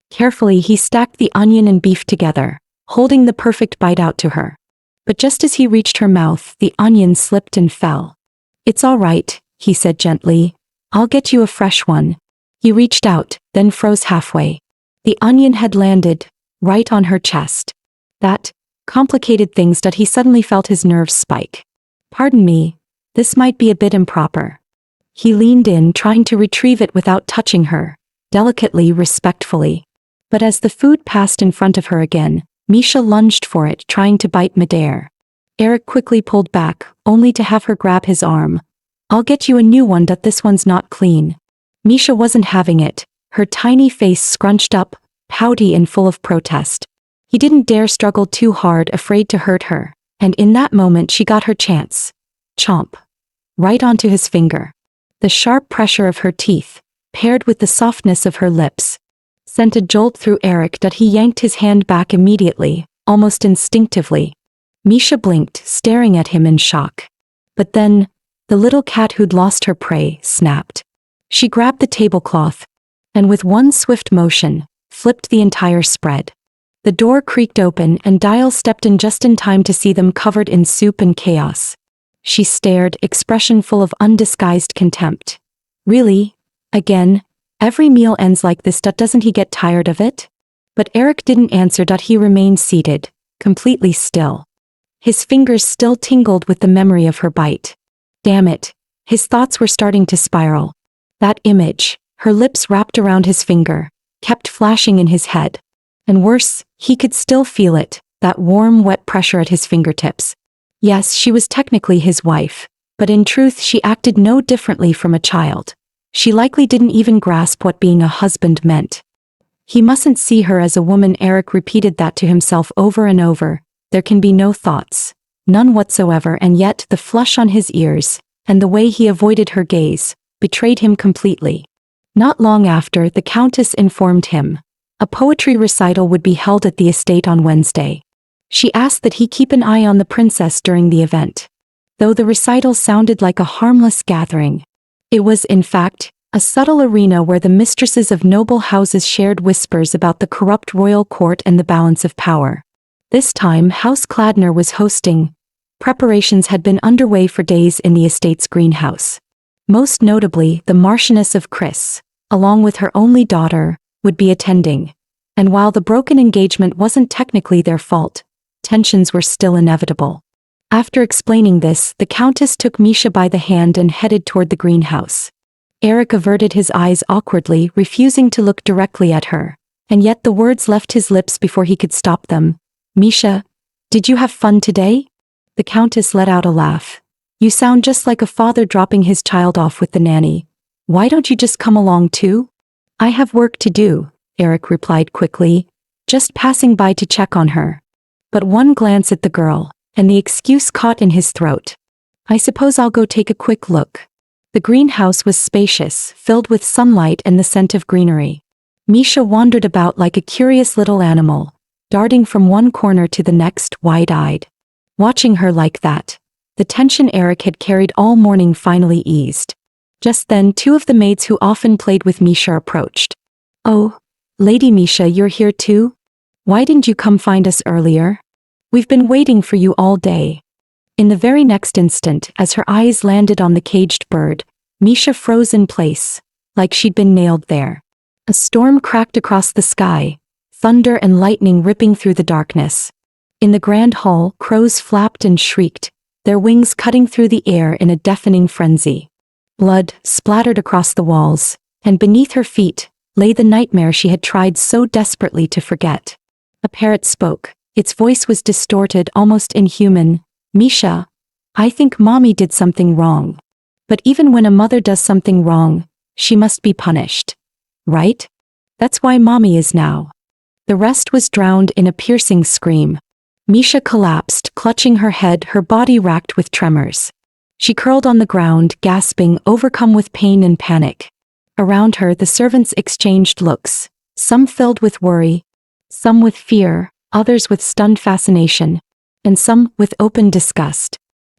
Carefully, he stacked the onion and beef together, holding the perfect bite out to her. But just as he reached her mouth, the onion slipped and fell. "It's all right," he said gently. "I'll get you a fresh one." He reached out, then froze halfway. The onion had landed right on her chest. That complicated things that he suddenly felt his nerves spike. "Pardon me, this might be a bit improper." He leaned in, trying to retrieve it without touching her, delicately, respectfully. But as the food passed in front of her again, Misha lunged for it, trying to bite midair. Eric quickly pulled back, only to have her grab his arm. "I'll get you a new one. This one's not clean." Misha wasn't having it, her tiny face scrunched up, pouty and full of protest. He didn't dare struggle too hard, afraid to hurt her, and in that moment she got her chance. Chomp. Right onto his finger. The sharp pressure of her teeth, paired with the softness of her lips, sent a jolt through Eric that he yanked his hand back immediately, almost instinctively. Misha blinked, staring at him in shock. But then, the little cat who'd lost her prey snapped. She grabbed the tablecloth, and with one swift motion, flipped the entire spread. The door creaked open and Dial stepped in just in time to see them covered in soup and chaos. She stared, expression full of undisguised contempt. "Really? Again? Every meal ends like this. Doesn't he get tired of it?" But Eric didn't answer. He remained seated, completely still. His fingers still tingled with the memory of her bite. Damn it. His thoughts were starting to spiral. That image, her lips wrapped around his finger, kept flashing in his head. And worse, he could still feel it, that warm, wet pressure at his fingertips. Yes, she was technically his wife, But in truth she acted no differently from a child. She likely didn't even grasp what being a husband meant. He mustn't see her as a woman. Eric repeated that to himself over and over. There can be no thoughts. None whatsoever, and yet the flush on his ears, and the way he avoided her gaze, betrayed him completely. Not long after, the Countess informed him. A poetry recital would be held at the estate on Wednesday. She asked that he keep an eye on the princess during the event. Though the recital sounded like a harmless gathering, it was, in fact, a subtle arena where the mistresses of noble houses shared whispers about the corrupt royal court and the balance of power. This time House Cladner was hosting. Preparations had been underway for days in the estate's greenhouse. Most notably, the Marchioness of Cris, along with her only daughter, would be attending. And while the broken engagement wasn't technically their fault, tensions were still inevitable. After explaining this, the Countess took Misha by the hand and headed toward the greenhouse. Eric averted his eyes awkwardly, refusing to look directly at her, and yet the words left his lips before he could stop them. "Misha, did you have fun today?" The Countess let out a laugh. "You sound just like a father dropping his child off with the nanny. Why don't you just come along too?" "I have work to do," Eric replied quickly, just passing by to check on her. But one glance at the girl, and the excuse caught in his throat. "I suppose I'll go take a quick look." The greenhouse was spacious, filled with sunlight and the scent of greenery. Misha wandered about like a curious little animal, darting from one corner to the next, wide-eyed. Watching her like that, the tension Eric had carried all morning finally eased. Just then, two of the maids who often played with Misha approached. "Oh, Lady Misha, you're here too? Why didn't you come find us earlier? We've been waiting for you all day." In the very next instant, as her eyes landed on the caged bird, Misha froze in place, like she'd been nailed there. A storm cracked across the sky, thunder and lightning ripping through the darkness. In the grand hall, crows flapped and shrieked, their wings cutting through the air in a deafening frenzy. Blood splattered across the walls, and beneath her feet lay the nightmare she had tried so desperately to forget. A parrot spoke. Its voice was distorted, almost inhuman. "Misha, I think Mommy did something wrong. But even when a mother does something wrong, she must be punished. Right? That's why Mommy is now." The rest was drowned in a piercing scream. Misha collapsed, clutching her head, her body racked with tremors. She curled on the ground, gasping, overcome with pain and panic. Around her, the servants exchanged looks, some filled with worry, some with fear, others with stunned fascination, and some with open disgust.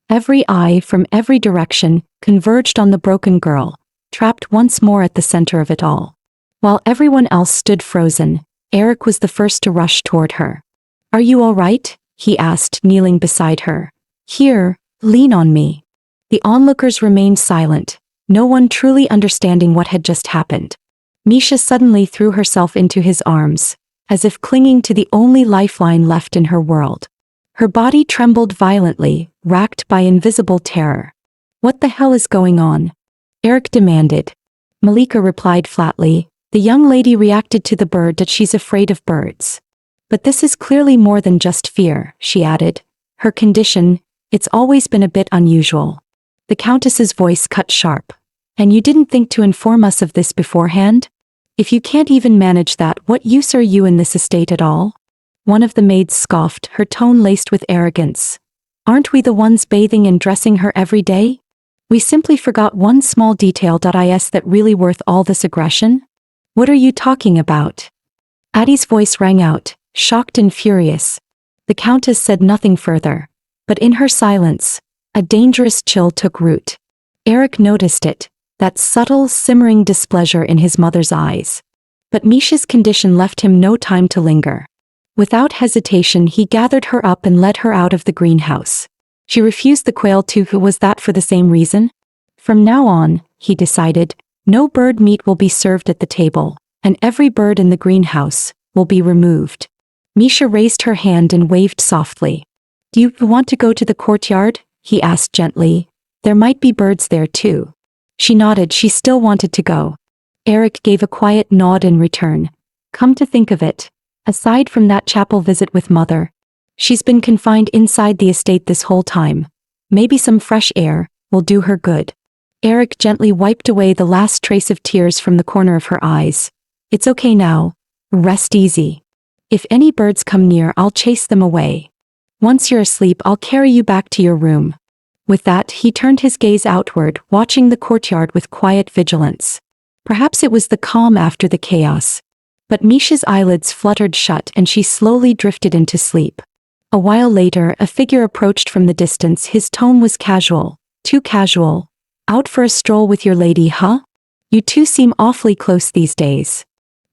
Every eye from every direction converged on the broken girl, trapped once more at the center of it all. While everyone else stood frozen, Eric was the first to rush toward her. "Are you all right?" he asked, kneeling beside her. "Here, lean on me." The onlookers remained silent, no one truly understanding what had just happened. Misha suddenly threw herself into his arms, as if clinging to the only lifeline left in her world. Her body trembled violently, racked by invisible terror. "What the hell is going on?" Eric demanded. Malika replied flatly, "The young lady reacted to the bird that she's afraid of birds." "But this is clearly more than just fear," she added. "Her condition, it's always been a bit unusual." The Countess's voice cut sharp. "And you didn't think to inform us of this beforehand? If you can't even manage that, what use are you in this estate at all?" One of the maids scoffed, her tone laced with arrogance. "Aren't we the ones bathing and dressing her every day? We simply forgot one small detail. Is that really worth all this aggression? What are you talking about?" Addie's voice rang out, shocked and furious. The Countess said nothing further, but in her silence, a dangerous chill took root. Eric noticed it, that subtle, simmering displeasure in his mother's eyes. But Misha's condition left him no time to linger. Without hesitation, he gathered her up and led her out of the greenhouse. She refused the quail too. Was that for the same reason? From now on, he decided, no bird meat will be served at the table, and every bird in the greenhouse will be removed. Misha raised her hand and waved softly. "Do you want to go to the courtyard?" he asked gently. "There might be birds there too." She nodded. She still wanted to go. Eric gave a quiet nod in return. "Come to think of it, aside from that chapel visit with Mother, she's been confined inside the estate this whole time. Maybe some fresh air, will do her good. Eric gently wiped away the last trace of tears from the corner of her eyes. It's okay now. Rest easy. If any birds come near, I'll chase them away. Once you're asleep, I'll carry you back to your room. With that, he turned his gaze outward, watching the courtyard with quiet vigilance. Perhaps it was the calm after the chaos. But Misha's eyelids fluttered shut and she slowly drifted into sleep. A while later, a figure approached from the distance. His tone was casual. Too casual. Out for a stroll with your lady, huh? You two seem awfully close these days.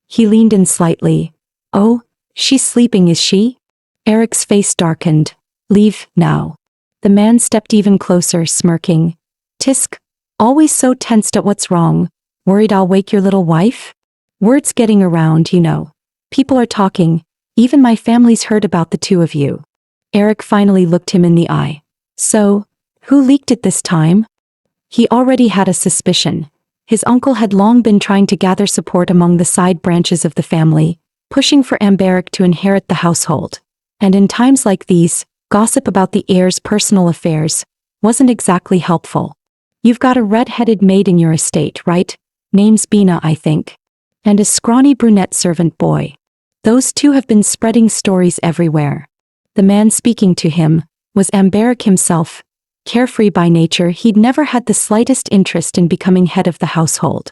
He leaned in slightly. Oh, she's sleeping, is she? Eric's face darkened. Leave, now. The man stepped even closer, smirking. Tisk. Always so tensed at what's wrong. Worried I'll wake your little wife? Word's getting around, you know. People are talking. Even my family's heard about the two of you. Eric finally looked him in the eye. So, who leaked it this time? He already had a suspicion. His uncle had long been trying to gather support among the side branches of the family, pushing for Amberic to inherit the household. And in times like these, gossip about the heir's personal affairs wasn't exactly helpful. You've got a red-headed maid in your estate, right? Name's Bina, I think. And a scrawny brunette servant boy. Those two have been spreading stories everywhere. The man speaking to him was Amberic himself. Carefree by nature, he'd never had the slightest interest in becoming head of the household.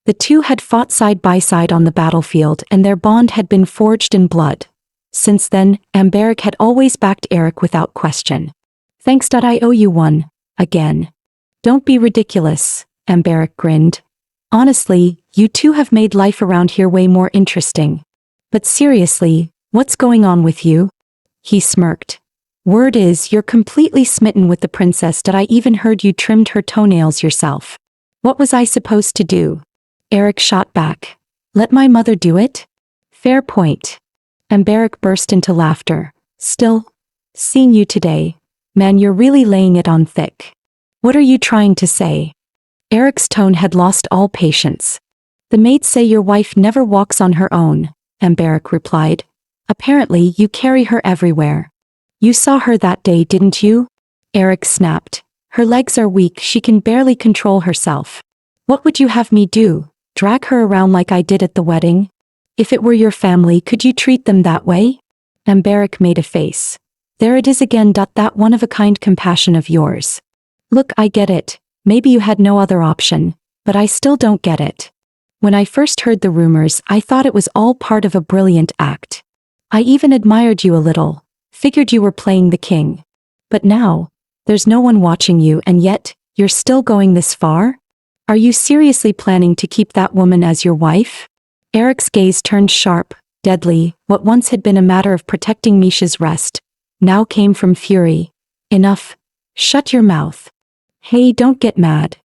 The two had fought side by side on the battlefield and their bond had been forged in blood. Since then, Amberic had always backed Eric without question. Thanks. I owe you one. Again. Don't be ridiculous, Amberic grinned. Honestly, you two have made life around here way more interesting. But seriously, what's going on with you? He smirked. Word is, you're completely smitten with the princess. I even heard you trimmed her toenails yourself. What was I supposed to do? Eric shot back. Let my mother do it? Fair point. Amberic burst into laughter. Still, seeing you today, man, you're really laying it on thick. What are you trying to say? Eric's tone had lost all patience. The maids say your wife never walks on her own, Amberic replied. Apparently, you carry her everywhere. You saw her that day, didn't you? Eric snapped. Her legs are weak, she can barely control herself. What would you have me do? Drag her around like I did at the wedding? If it were your family, could you treat them that way? Amberic made a face. There it is again. That one-of-a-kind compassion of yours. Look, I get it. Maybe you had no other option, but I still don't get it. When I first heard the rumors, I thought it was all part of a brilliant act. I even admired you a little. Figured you were playing the king. But now, there's no one watching you and yet, you're still going this far? Are you seriously planning to keep that woman as your wife? Eric's gaze turned sharp, deadly. What once had been a matter of protecting Misha's rest, now came from fury. Enough. Shut your mouth. Hey, don't get mad.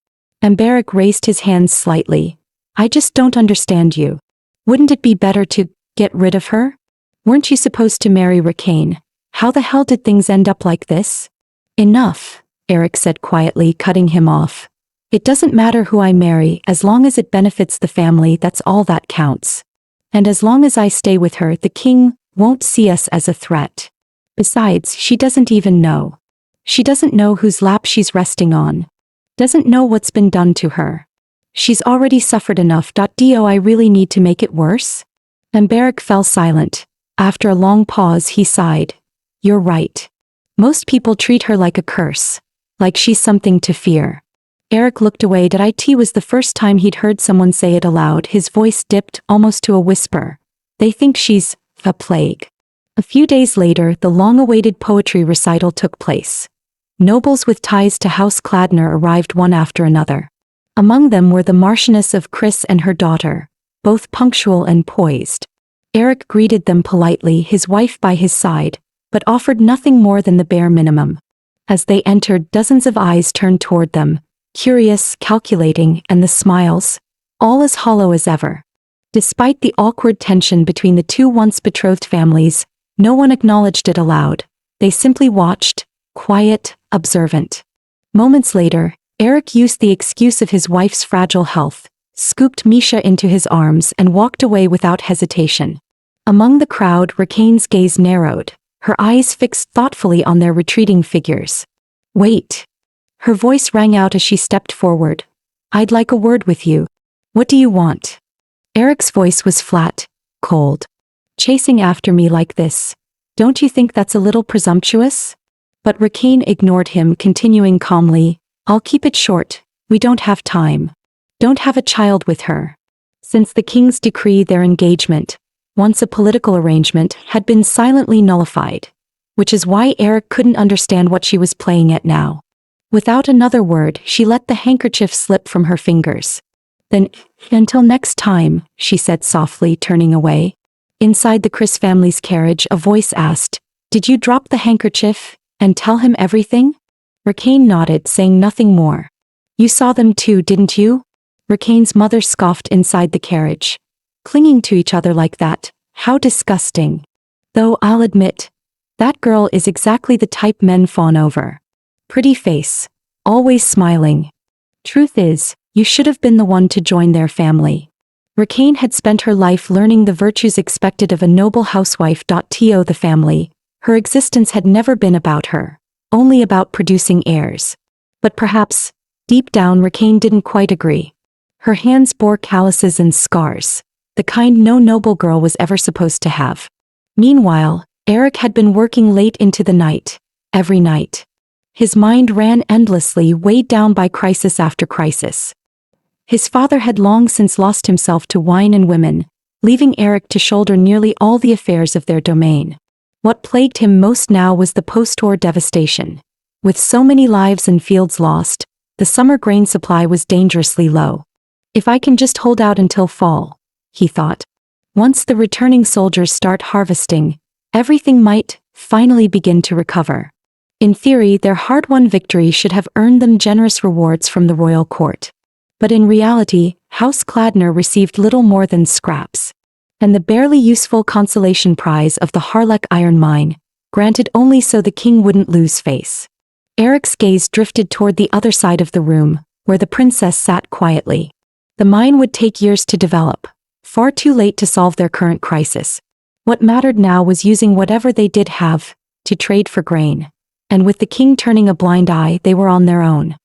Amberic raised his hands slightly. I just don't understand you. Wouldn't it be better to get rid of her? Weren't you supposed to marry Rakane? How the hell did things end up like this? Enough, Eric said quietly, cutting him off. It doesn't matter who I marry, as long as it benefits the family, that's all that counts. And as long as I stay with her, the king won't see us as a threat. Besides, she doesn't even know. She doesn't know whose lap she's resting on. Doesn't know what's been done to her. She's already suffered enough. Do I really need to make it worse? Amberic fell silent. After a long pause, he sighed. You're right. Most people treat her like a curse. Like she's something to fear. Eric looked away. It was the first time he'd heard someone say it aloud. His voice dipped almost to a whisper. They think she's a plague. A few days later, the long-awaited poetry recital took place. Nobles with ties to House Cladner arrived one after another. Among them were the Marchioness of Chris and her daughter, both punctual and poised. Eric greeted them politely, his wife by his side, but offered nothing more than the bare minimum. As they entered, dozens of eyes turned toward them, curious, calculating, and the smiles, all as hollow as ever. Despite the awkward tension between the two once-betrothed families, no one acknowledged it aloud. They simply watched, quiet, observant. Moments later, Eric used the excuse of his wife's fragile health, scooped Misha into his arms and walked away without hesitation. Among the crowd, Rakane's gaze narrowed, her eyes fixed thoughtfully on their retreating figures. Wait. Her voice rang out as she stepped forward. "I'd like a word with you. What do you want?" Eric's voice was flat, cold. "Chasing after me like this. Don't you think that's a little presumptuous?" But Rakane ignored him, continuing calmly, "I'll keep it short. We don't have time. Don't have a child with her." Since the king's decree, their engagement, once a political arrangement, had been silently nullified. Which is why Eric couldn't understand what she was playing at now. Without another word, she let the handkerchief slip from her fingers. "Then, until next time," she said softly, turning away. Inside the Chris family's carriage, a voice asked, "Did you drop the handkerchief and tell him everything?" Rakane nodded, saying nothing more. "You saw them too, didn't you?" Rakane's mother scoffed inside the carriage. "Clinging to each other like that, how disgusting. Though I'll admit, that girl is exactly the type men fawn over. Pretty face, always smiling. Truth is, you should have been the one to join their family." Rakane had spent her life learning the virtues expected of a noble housewife. To the family, her existence had never been about her, only about producing heirs. But perhaps, deep down, Rakane didn't quite agree. Her hands bore calluses and scars, the kind no noble girl was ever supposed to have. Meanwhile, Eric had been working late into the night, every night. His mind ran endlessly, weighed down by crisis after crisis. His father had long since lost himself to wine and women, leaving Eric to shoulder nearly all the affairs of their domain. What plagued him most now was the post-war devastation. With so many lives and fields lost, the summer grain supply was dangerously low. "If I can just hold out until fall," he thought. "Once the returning soldiers start harvesting, everything might finally begin to recover." In theory, their hard-won victory should have earned them generous rewards from the royal court. But in reality, House Kladner received little more than scraps. And the barely useful consolation prize of the Harlech iron mine, granted only so the king wouldn't lose face. Eric's gaze drifted toward the other side of the room, where the princess sat quietly. The mine would take years to develop, far too late to solve their current crisis. What mattered now was using whatever they did have to trade for grain. And with the king turning a blind eye, they were on their own.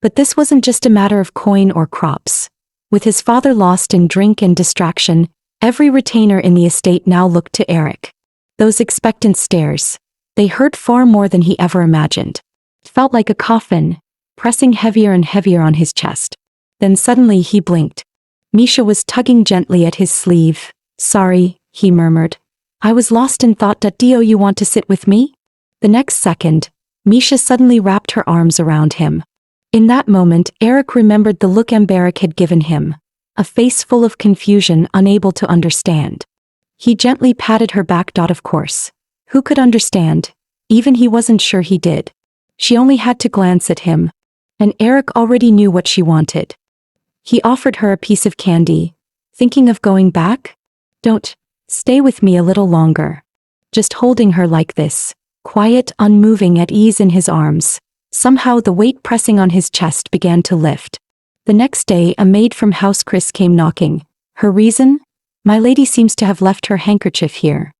But this wasn't just a matter of coin or crops. With his father lost in drink and distraction, every retainer in the estate now looked to Eric. Those expectant stares, they hurt far more than he ever imagined. It felt like a coffin, pressing heavier and heavier on his chest. Then suddenly he blinked. Misha was tugging gently at his sleeve. "Sorry," he murmured. "I was lost in thought. Do you want to sit with me?" The next second, Misha suddenly wrapped her arms around him. In that moment, Eric remembered the look Mbarek had given him, a face full of confusion, unable to understand. He gently patted her back. Of course. Who could understand? Even he wasn't sure he did. She only had to glance at him. And Eric already knew what she wanted. He offered her a piece of candy. "Thinking of going back? Don't. Stay with me a little longer." Just holding her like this, quiet, unmoving, at ease in his arms. Somehow the weight pressing on his chest began to lift. The next day, a maid from House Chris came knocking. Her reason? "My lady seems to have left her handkerchief here."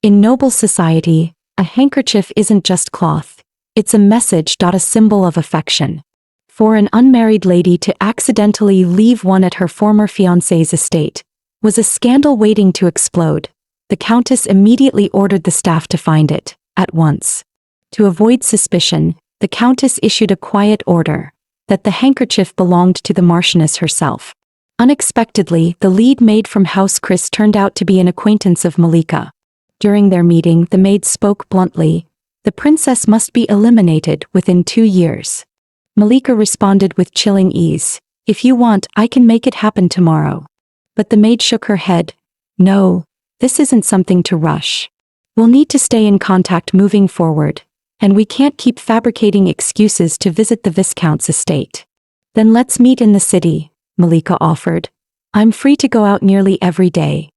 In noble society, a handkerchief isn't just cloth. It's a message. A symbol of affection. For an unmarried lady to accidentally leave one at her former fiancé's estate was a scandal waiting to explode. The countess immediately ordered the staff to find it, at once. To avoid suspicion, the countess issued a quiet order that the handkerchief belonged to the Marchioness herself. Unexpectedly, the lead maid from House Chris turned out to be an acquaintance of Malika. During their meeting, the maid spoke bluntly. "The princess must be eliminated within 2 years." Malika responded with chilling ease. "If you want, I can make it happen tomorrow." But the maid shook her head. "No, this isn't something to rush. We'll need to stay in contact moving forward, and we can't keep fabricating excuses to visit the Viscount's estate." "Then let's meet in the city," Malika offered. "I'm free to go out nearly every day.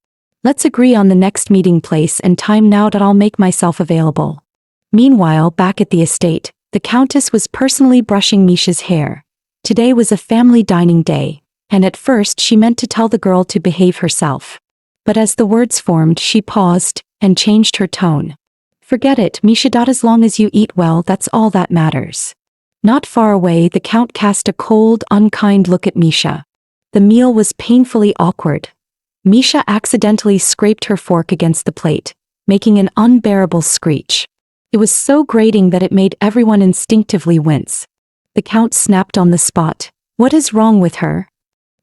Let's agree on the next meeting place and time now. I'll make myself available." Meanwhile, back at the estate, the countess was personally brushing Misha's hair. Today was a family dining day, and at first she meant to tell the girl to behave herself. But as the words formed, she paused and changed her tone. "Forget it, Misha. As long as you eat well, that's all that matters." Not far away, the Count cast a cold, unkind look at Misha. The meal was painfully awkward. Misha accidentally scraped her fork against the plate, making an unbearable screech. It was so grating that it made everyone instinctively wince. The Count snapped on the spot. "What is wrong with her?"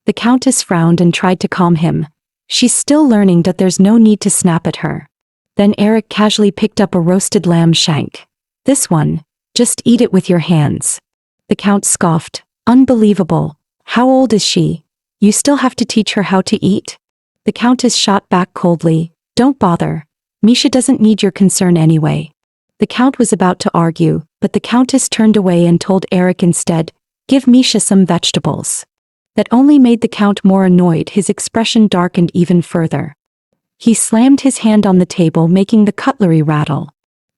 The Countess frowned and tried to calm him. "She's still learning that there's no need to snap at her." Then Eric casually picked up a roasted lamb shank. "This one, just eat it with your hands." The Count scoffed. "Unbelievable. How old is she? You still have to teach her how to eat?" The Countess shot back coldly. "Don't bother. Misha doesn't need your concern anyway." The Count was about to argue, but the Countess turned away and told Eric instead, "Give Misha some vegetables." That only made the Count more annoyed. His expression darkened even further. He slammed his hand on the table, making the cutlery rattle.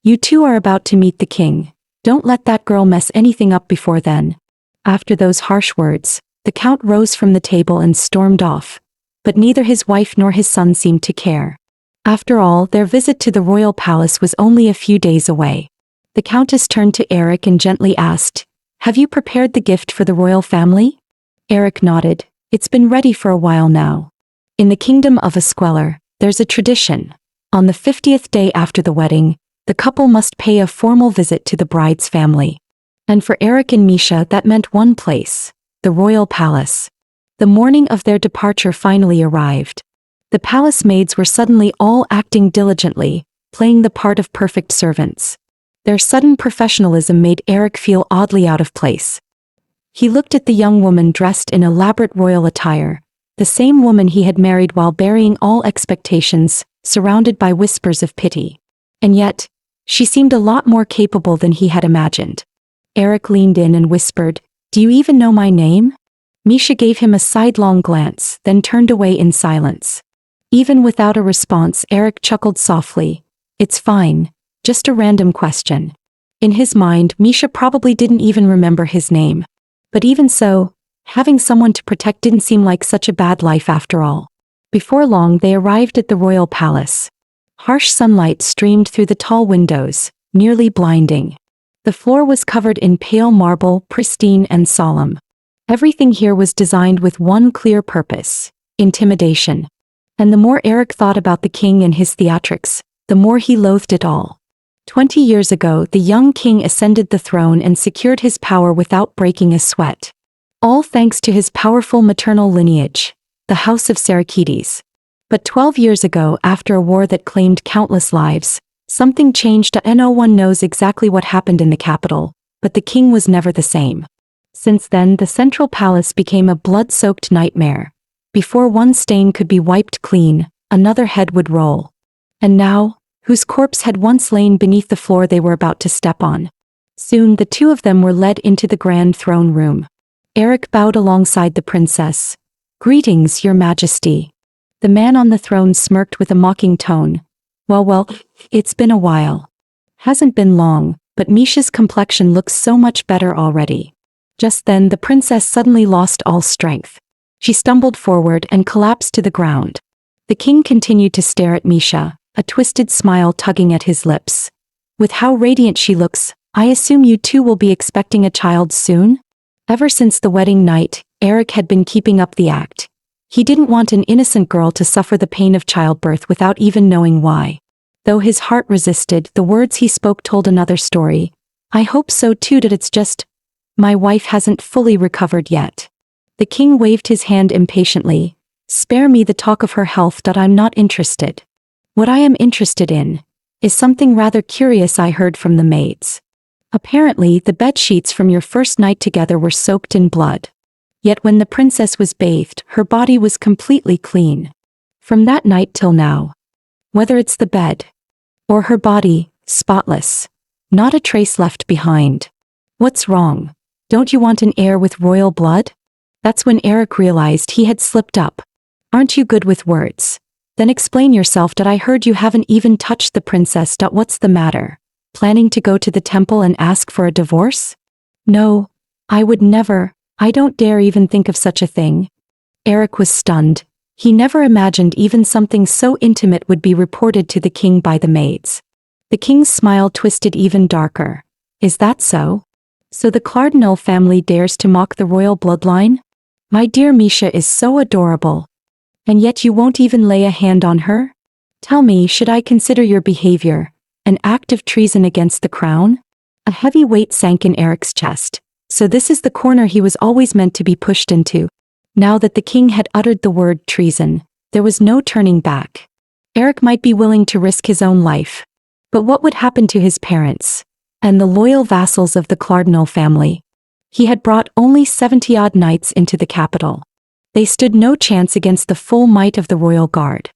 "You two are about to meet the king. Don't let that girl mess anything up before then." After those harsh words, the Count rose from the table and stormed off. But neither his wife nor his son seemed to care. After all, their visit to the royal palace was only a few days away. The Countess turned to Eric and gently asked, "Have you prepared the gift for the royal family?" Eric nodded. "It's been ready for a while now. In the kingdom of Esqueller, there's a tradition. On the 50th day after the wedding, the couple must pay a formal visit to the bride's family. And for Eric and Misha, that meant one place, the royal palace. The morning of their departure finally arrived. The palace maids were suddenly all acting diligently, playing the part of perfect servants. Their sudden professionalism made Eric feel oddly out of place. He looked at the young woman dressed in elaborate royal attire, the same woman he had married while burying all expectations, surrounded by whispers of pity. And yet, she seemed a lot more capable than he had imagined. Eric leaned in and whispered, "Do you even know my name?" Misha gave him a sidelong glance, then turned away in silence. Even without a response, Eric chuckled softly. "It's fine, just a random question." In his mind, Misha probably didn't even remember his name. But even so, having someone to protect didn't seem like such a bad life after all. Before long, they arrived at the royal palace. Harsh sunlight streamed through the tall windows, nearly blinding. The floor was covered in pale marble, pristine and solemn. Everything here was designed with one clear purpose: intimidation. And the more Eric thought about the king and his theatrics, the more he loathed it all. 20 years ago, the young king ascended the throne and secured his power without breaking a sweat. All thanks to his powerful maternal lineage, the House of Sarakides. But 12 years ago, after a war that claimed countless lives, something changed. No one knows exactly what happened in the capital, but the king was never the same. Since then, the central palace became a blood-soaked nightmare. Before one stain could be wiped clean, another head would roll. And now, whose corpse had once lain beneath the floor they were about to step on? Soon the two of them were led into the grand throne room. Eric bowed alongside the princess. "Greetings, your majesty." The man on the throne smirked with a mocking tone. Well, it's been a while." "Hasn't been long, but Misha's complexion looks so much better already." Just then the princess suddenly lost all strength. She stumbled forward and collapsed to the ground. The king continued to stare at Misha, a twisted smile tugging at his lips. "With how radiant she looks, I assume you two will be expecting a child soon?" Ever since the wedding night, Eric had been keeping up the act. He didn't want an innocent girl to suffer the pain of childbirth without even knowing why. Though his heart resisted, the words he spoke told another story. "I hope so too, that it's just, my wife hasn't fully recovered yet." The king waved his hand impatiently. "Spare me the talk of her health. I'm not interested. What I am interested in is something rather curious I heard from the maids. Apparently, the bed sheets from your first night together were soaked in blood. Yet when the princess was bathed, her body was completely clean. From that night till now. Whether it's the bed or her body, spotless. Not a trace left behind. What's wrong? Don't you want an heir with royal blood?" That's when Eric realized he had slipped up. "Aren't you good with words? Then explain yourself. I heard you haven't even touched the princess. What's the matter? Planning to go to the temple and ask for a divorce?" "No, I would never. I don't dare even think of such a thing." Eric was stunned. He never imagined even something so intimate would be reported to the king by the maids. The king's smile twisted even darker. "Is that so? So the Cardinal family dares to mock the royal bloodline? My dear Misha is so adorable. And yet you won't even lay a hand on her? Tell me, should I consider your behavior an act of treason against the crown? A heavy weight sank in Eric's chest. So this is the corner he was always meant to be pushed into. Now that the king had uttered the word treason, there was no turning back. Eric might be willing to risk his own life. But what would happen to his parents and the loyal vassals of the Cardinal family? He had brought only 70-odd knights into the capital. They stood no chance against the full might of the royal guard.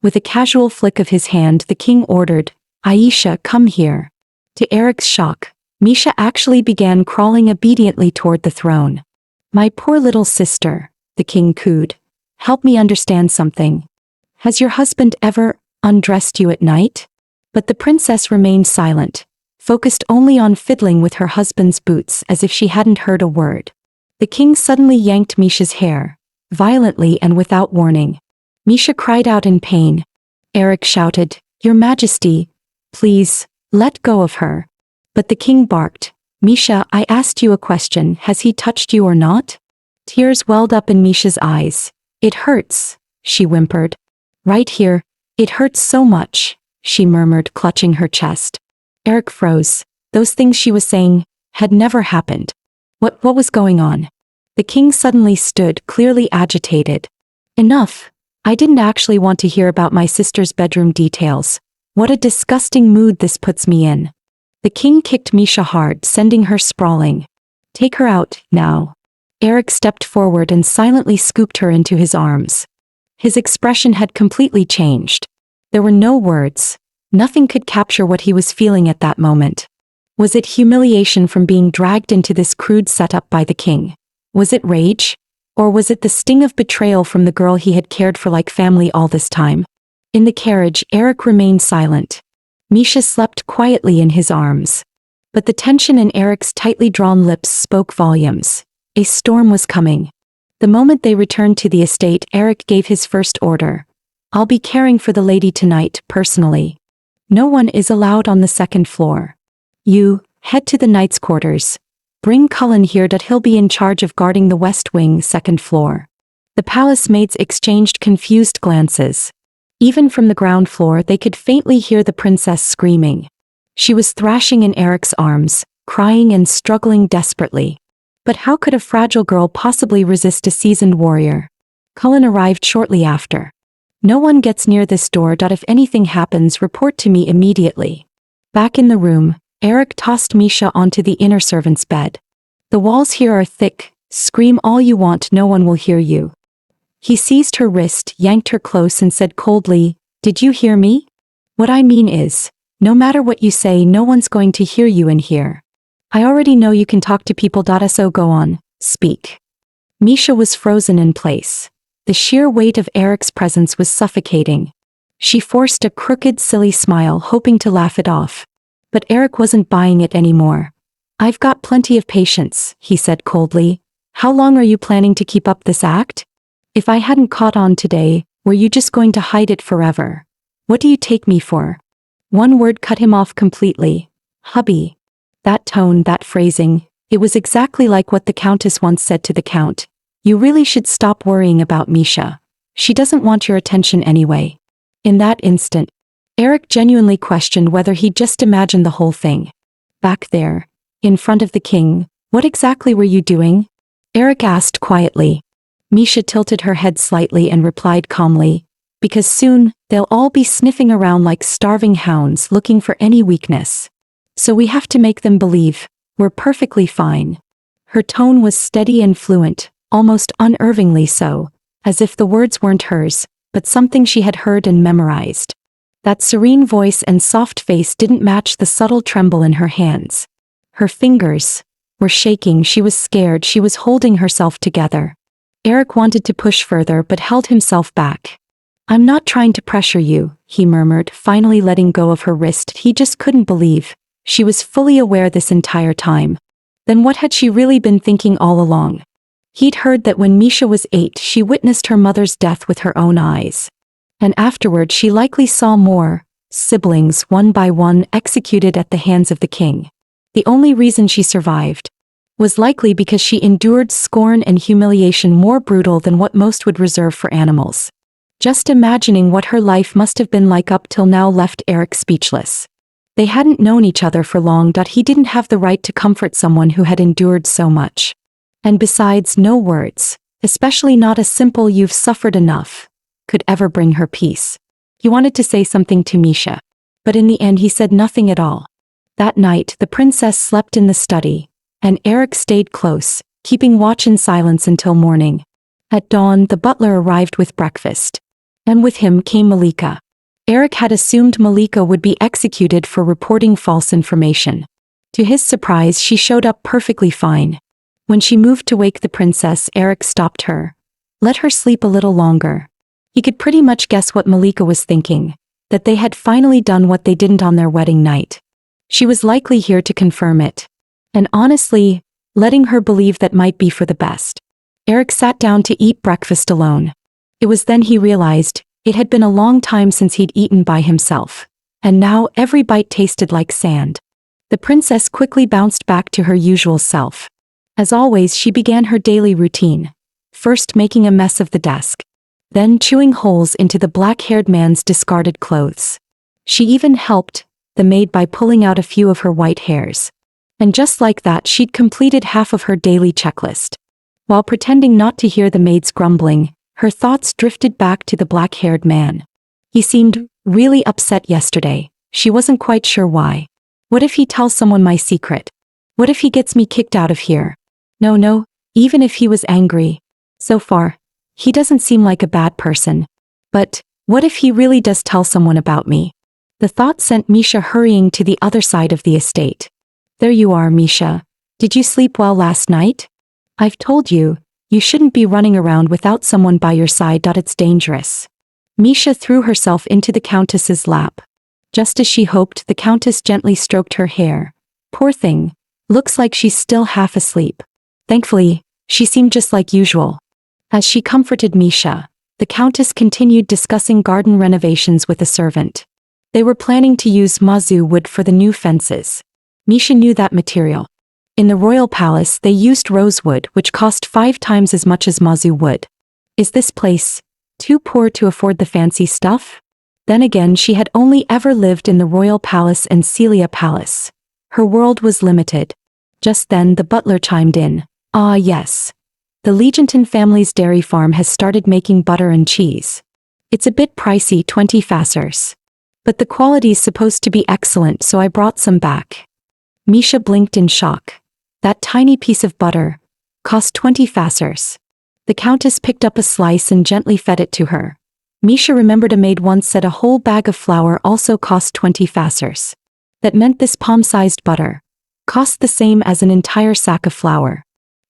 With a casual flick of his hand, the king ordered, "Aisha, come here." To Eric's shock, Misha actually began crawling obediently toward the throne. "My poor little sister," the king cooed. "Help me understand something. Has your husband ever undressed you at night?" But the princess remained silent, focused only on fiddling with her husband's boots as if she hadn't heard a word. The king suddenly yanked Misha's hair, violently and without warning. Misha cried out in pain. Eric shouted, "Your Majesty, please, let go of her." But the king barked, "Misha, I asked you a question. Has he touched you or not?" Tears welled up in Misha's eyes. "It hurts," she whimpered. "Right here, it hurts so much," she murmured, clutching her chest. Eric froze. Those things she was saying had never happened. What was going on? The king suddenly stood, clearly agitated. "Enough. I didn't actually want to hear about my sister's bedroom details. What a disgusting mood this puts me in." The king kicked Misha hard, sending her sprawling. "Take her out, now." Eric stepped forward and silently scooped her into his arms. His expression had completely changed. There were no words. Nothing could capture what he was feeling at that moment. Was it humiliation from being dragged into this crude setup by the king? Was it rage? Or was it the sting of betrayal from the girl he had cared for like family all this time? In the carriage, Eric remained silent. Misha slept quietly in his arms. But the tension in Eric's tightly drawn lips spoke volumes. A storm was coming. The moment they returned to the estate, Eric gave his first order. "I'll be caring for the lady tonight, personally. No one is allowed on the second floor. You, head to the knight's quarters. Bring Cullen here that he'll be in charge of guarding the west wing, second floor." The palace maids exchanged confused glances. Even from the ground floor they could faintly hear the princess screaming. She was thrashing in Eric's arms, crying and struggling desperately. But how could a fragile girl possibly resist a seasoned warrior? Cullen arrived shortly after. "No one gets near this door. If anything happens, report to me immediately." Back in the room, Eric tossed Misha onto the inner servant's bed. "The walls here are thick. Scream all you want, no one will hear you." He seized her wrist, yanked her close and said coldly, "Did you hear me? What I mean is, no matter what you say, no one's going to hear you in here. I already know you can talk to people. So go on, speak." Misha was frozen in place. The sheer weight of Eric's presence was suffocating. She forced a crooked, silly smile, hoping to laugh it off. But Eric wasn't buying it anymore. "I've got plenty of patience," he said coldly. "How long are you planning to keep up this act? If I hadn't caught on today, were you just going to hide it forever? What do you take me for?" One word cut him off completely. "Hubby." That tone, that phrasing, it was exactly like what the Countess once said to the Count. "You really should stop worrying about Misha. She doesn't want your attention anyway." In that instant, Eric genuinely questioned whether he'd just imagined the whole thing. "Back there, in front of the king, what exactly were you doing?" Eric asked quietly. Misha tilted her head slightly and replied calmly, "Because soon, they'll all be sniffing around like starving hounds looking for any weakness. So we have to make them believe we're perfectly fine." Her tone was steady and fluent, almost unnervingly so, as if the words weren't hers, but something she had heard and memorized. That serene voice and soft face didn't match the subtle tremble in her hands. Her fingers were shaking. She was scared. She was holding herself together. Eric wanted to push further but held himself back. "I'm not trying to pressure you," he murmured, finally letting go of her wrist. He just couldn't believe she was fully aware this entire time. Then what had she really been thinking all along? He'd heard that when Misha was 8, she witnessed her mother's death with her own eyes. And afterward she likely saw more siblings, one by one, executed at the hands of the king. The only reason she survived was likely because she endured scorn and humiliation more brutal than what most would reserve for animals. Just imagining what her life must have been like up till now left Eric speechless. They hadn't known each other for long. He didn't have the right to comfort someone who had endured so much. And besides, no words, especially not a simple "you've suffered enough," could ever bring her peace. He wanted to say something to Misha, but in the end he said nothing at all. That night the princess slept in the study, and Eric stayed close, keeping watch in silence until morning. At dawn the butler arrived with breakfast. And with him came Malika. Eric had assumed Malika would be executed for reporting false information. To his surprise, she showed up perfectly fine. When she moved to wake the princess, Eric stopped her. Let her sleep a little longer. He could pretty much guess what Malika was thinking, that they had finally done what they didn't on their wedding night. She was likely here to confirm it. And honestly, letting her believe that might be for the best. Eric sat down to eat breakfast alone. It was then he realized, it had been a long time since he'd eaten by himself. And now every bite tasted like sand. The princess quickly bounced back to her usual self. As always, she began her daily routine. First making a mess of the desk. Then chewing holes into the black-haired man's discarded clothes. She even helped the maid by pulling out a few of her white hairs. And just like that, she'd completed half of her daily checklist. While pretending not to hear the maid's grumbling, her thoughts drifted back to the black-haired man. He seemed really upset yesterday. She wasn't quite sure why. What if he tells someone my secret? What if he gets me kicked out of here? No, even if he was angry. So far, he doesn't seem like a bad person. But what if he really does tell someone about me? The thought sent Misha hurrying to the other side of the estate. There you are, Misha. Did you sleep well last night? I've told you, you shouldn't be running around without someone by your side. It's dangerous. Misha threw herself into the countess's lap. Just as she hoped, the countess gently stroked her hair. Poor thing. Looks like she's still half asleep. Thankfully, she seemed just like usual. As she comforted Misha, the countess continued discussing garden renovations with a servant. They were planning to use mazu wood for the new fences. Misha knew that material. In the royal palace they used rosewood, which cost 5 times as much as mazu wood. Is this place too poor to afford the fancy stuff? Then again, she had only ever lived in the royal palace and Celia Palace. Her world was limited. Just then the butler chimed in. Ah yes. The Legenton family's dairy farm has started making butter and cheese. It's a bit pricey, 20 fassers. But the quality's supposed to be excellent, so I brought some back. Misha blinked in shock. That tiny piece of butter cost 20 fassers. The countess picked up a slice and gently fed it to her. Misha remembered a maid once said a whole bag of flour also cost 20 fassers. That meant this palm-sized butter cost the same as an entire sack of flour.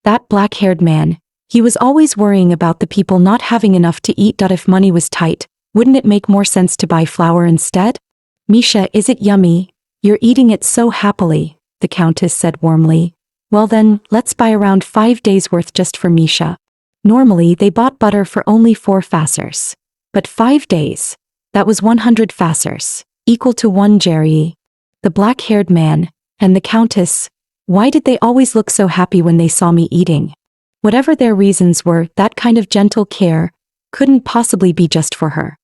That black-haired man, he was always worrying about the people not having enough to eat. If money was tight, wouldn't it make more sense to buy flour instead? Misha, is it yummy? You're eating it so happily, the countess said warmly. Well then, let's buy around 5 days' worth just for Misha. Normally they bought butter for only 4 fassers. But 5 days. That was 100 fassers, equal to 1 jerry. The black-haired man and the countess, why did they always look so happy when they saw me eating? Whatever their reasons were, that kind of gentle care couldn't possibly be just for her.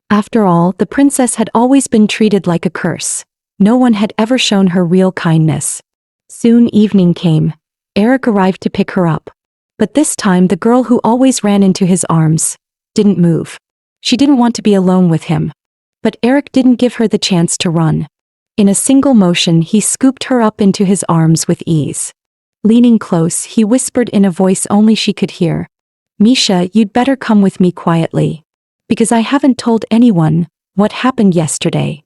After all, the princess had always been treated like a curse. No one had ever shown her real kindness. Soon evening came. Eric arrived to pick her up. But this time the girl who always ran into his arms didn't move. She didn't want to be alone with him. But Eric didn't give her the chance to run. In a single motion he scooped her up into his arms with ease. Leaning close, he whispered in a voice only she could hear. Misha, you'd better come with me quietly. Because I haven't told anyone what happened yesterday.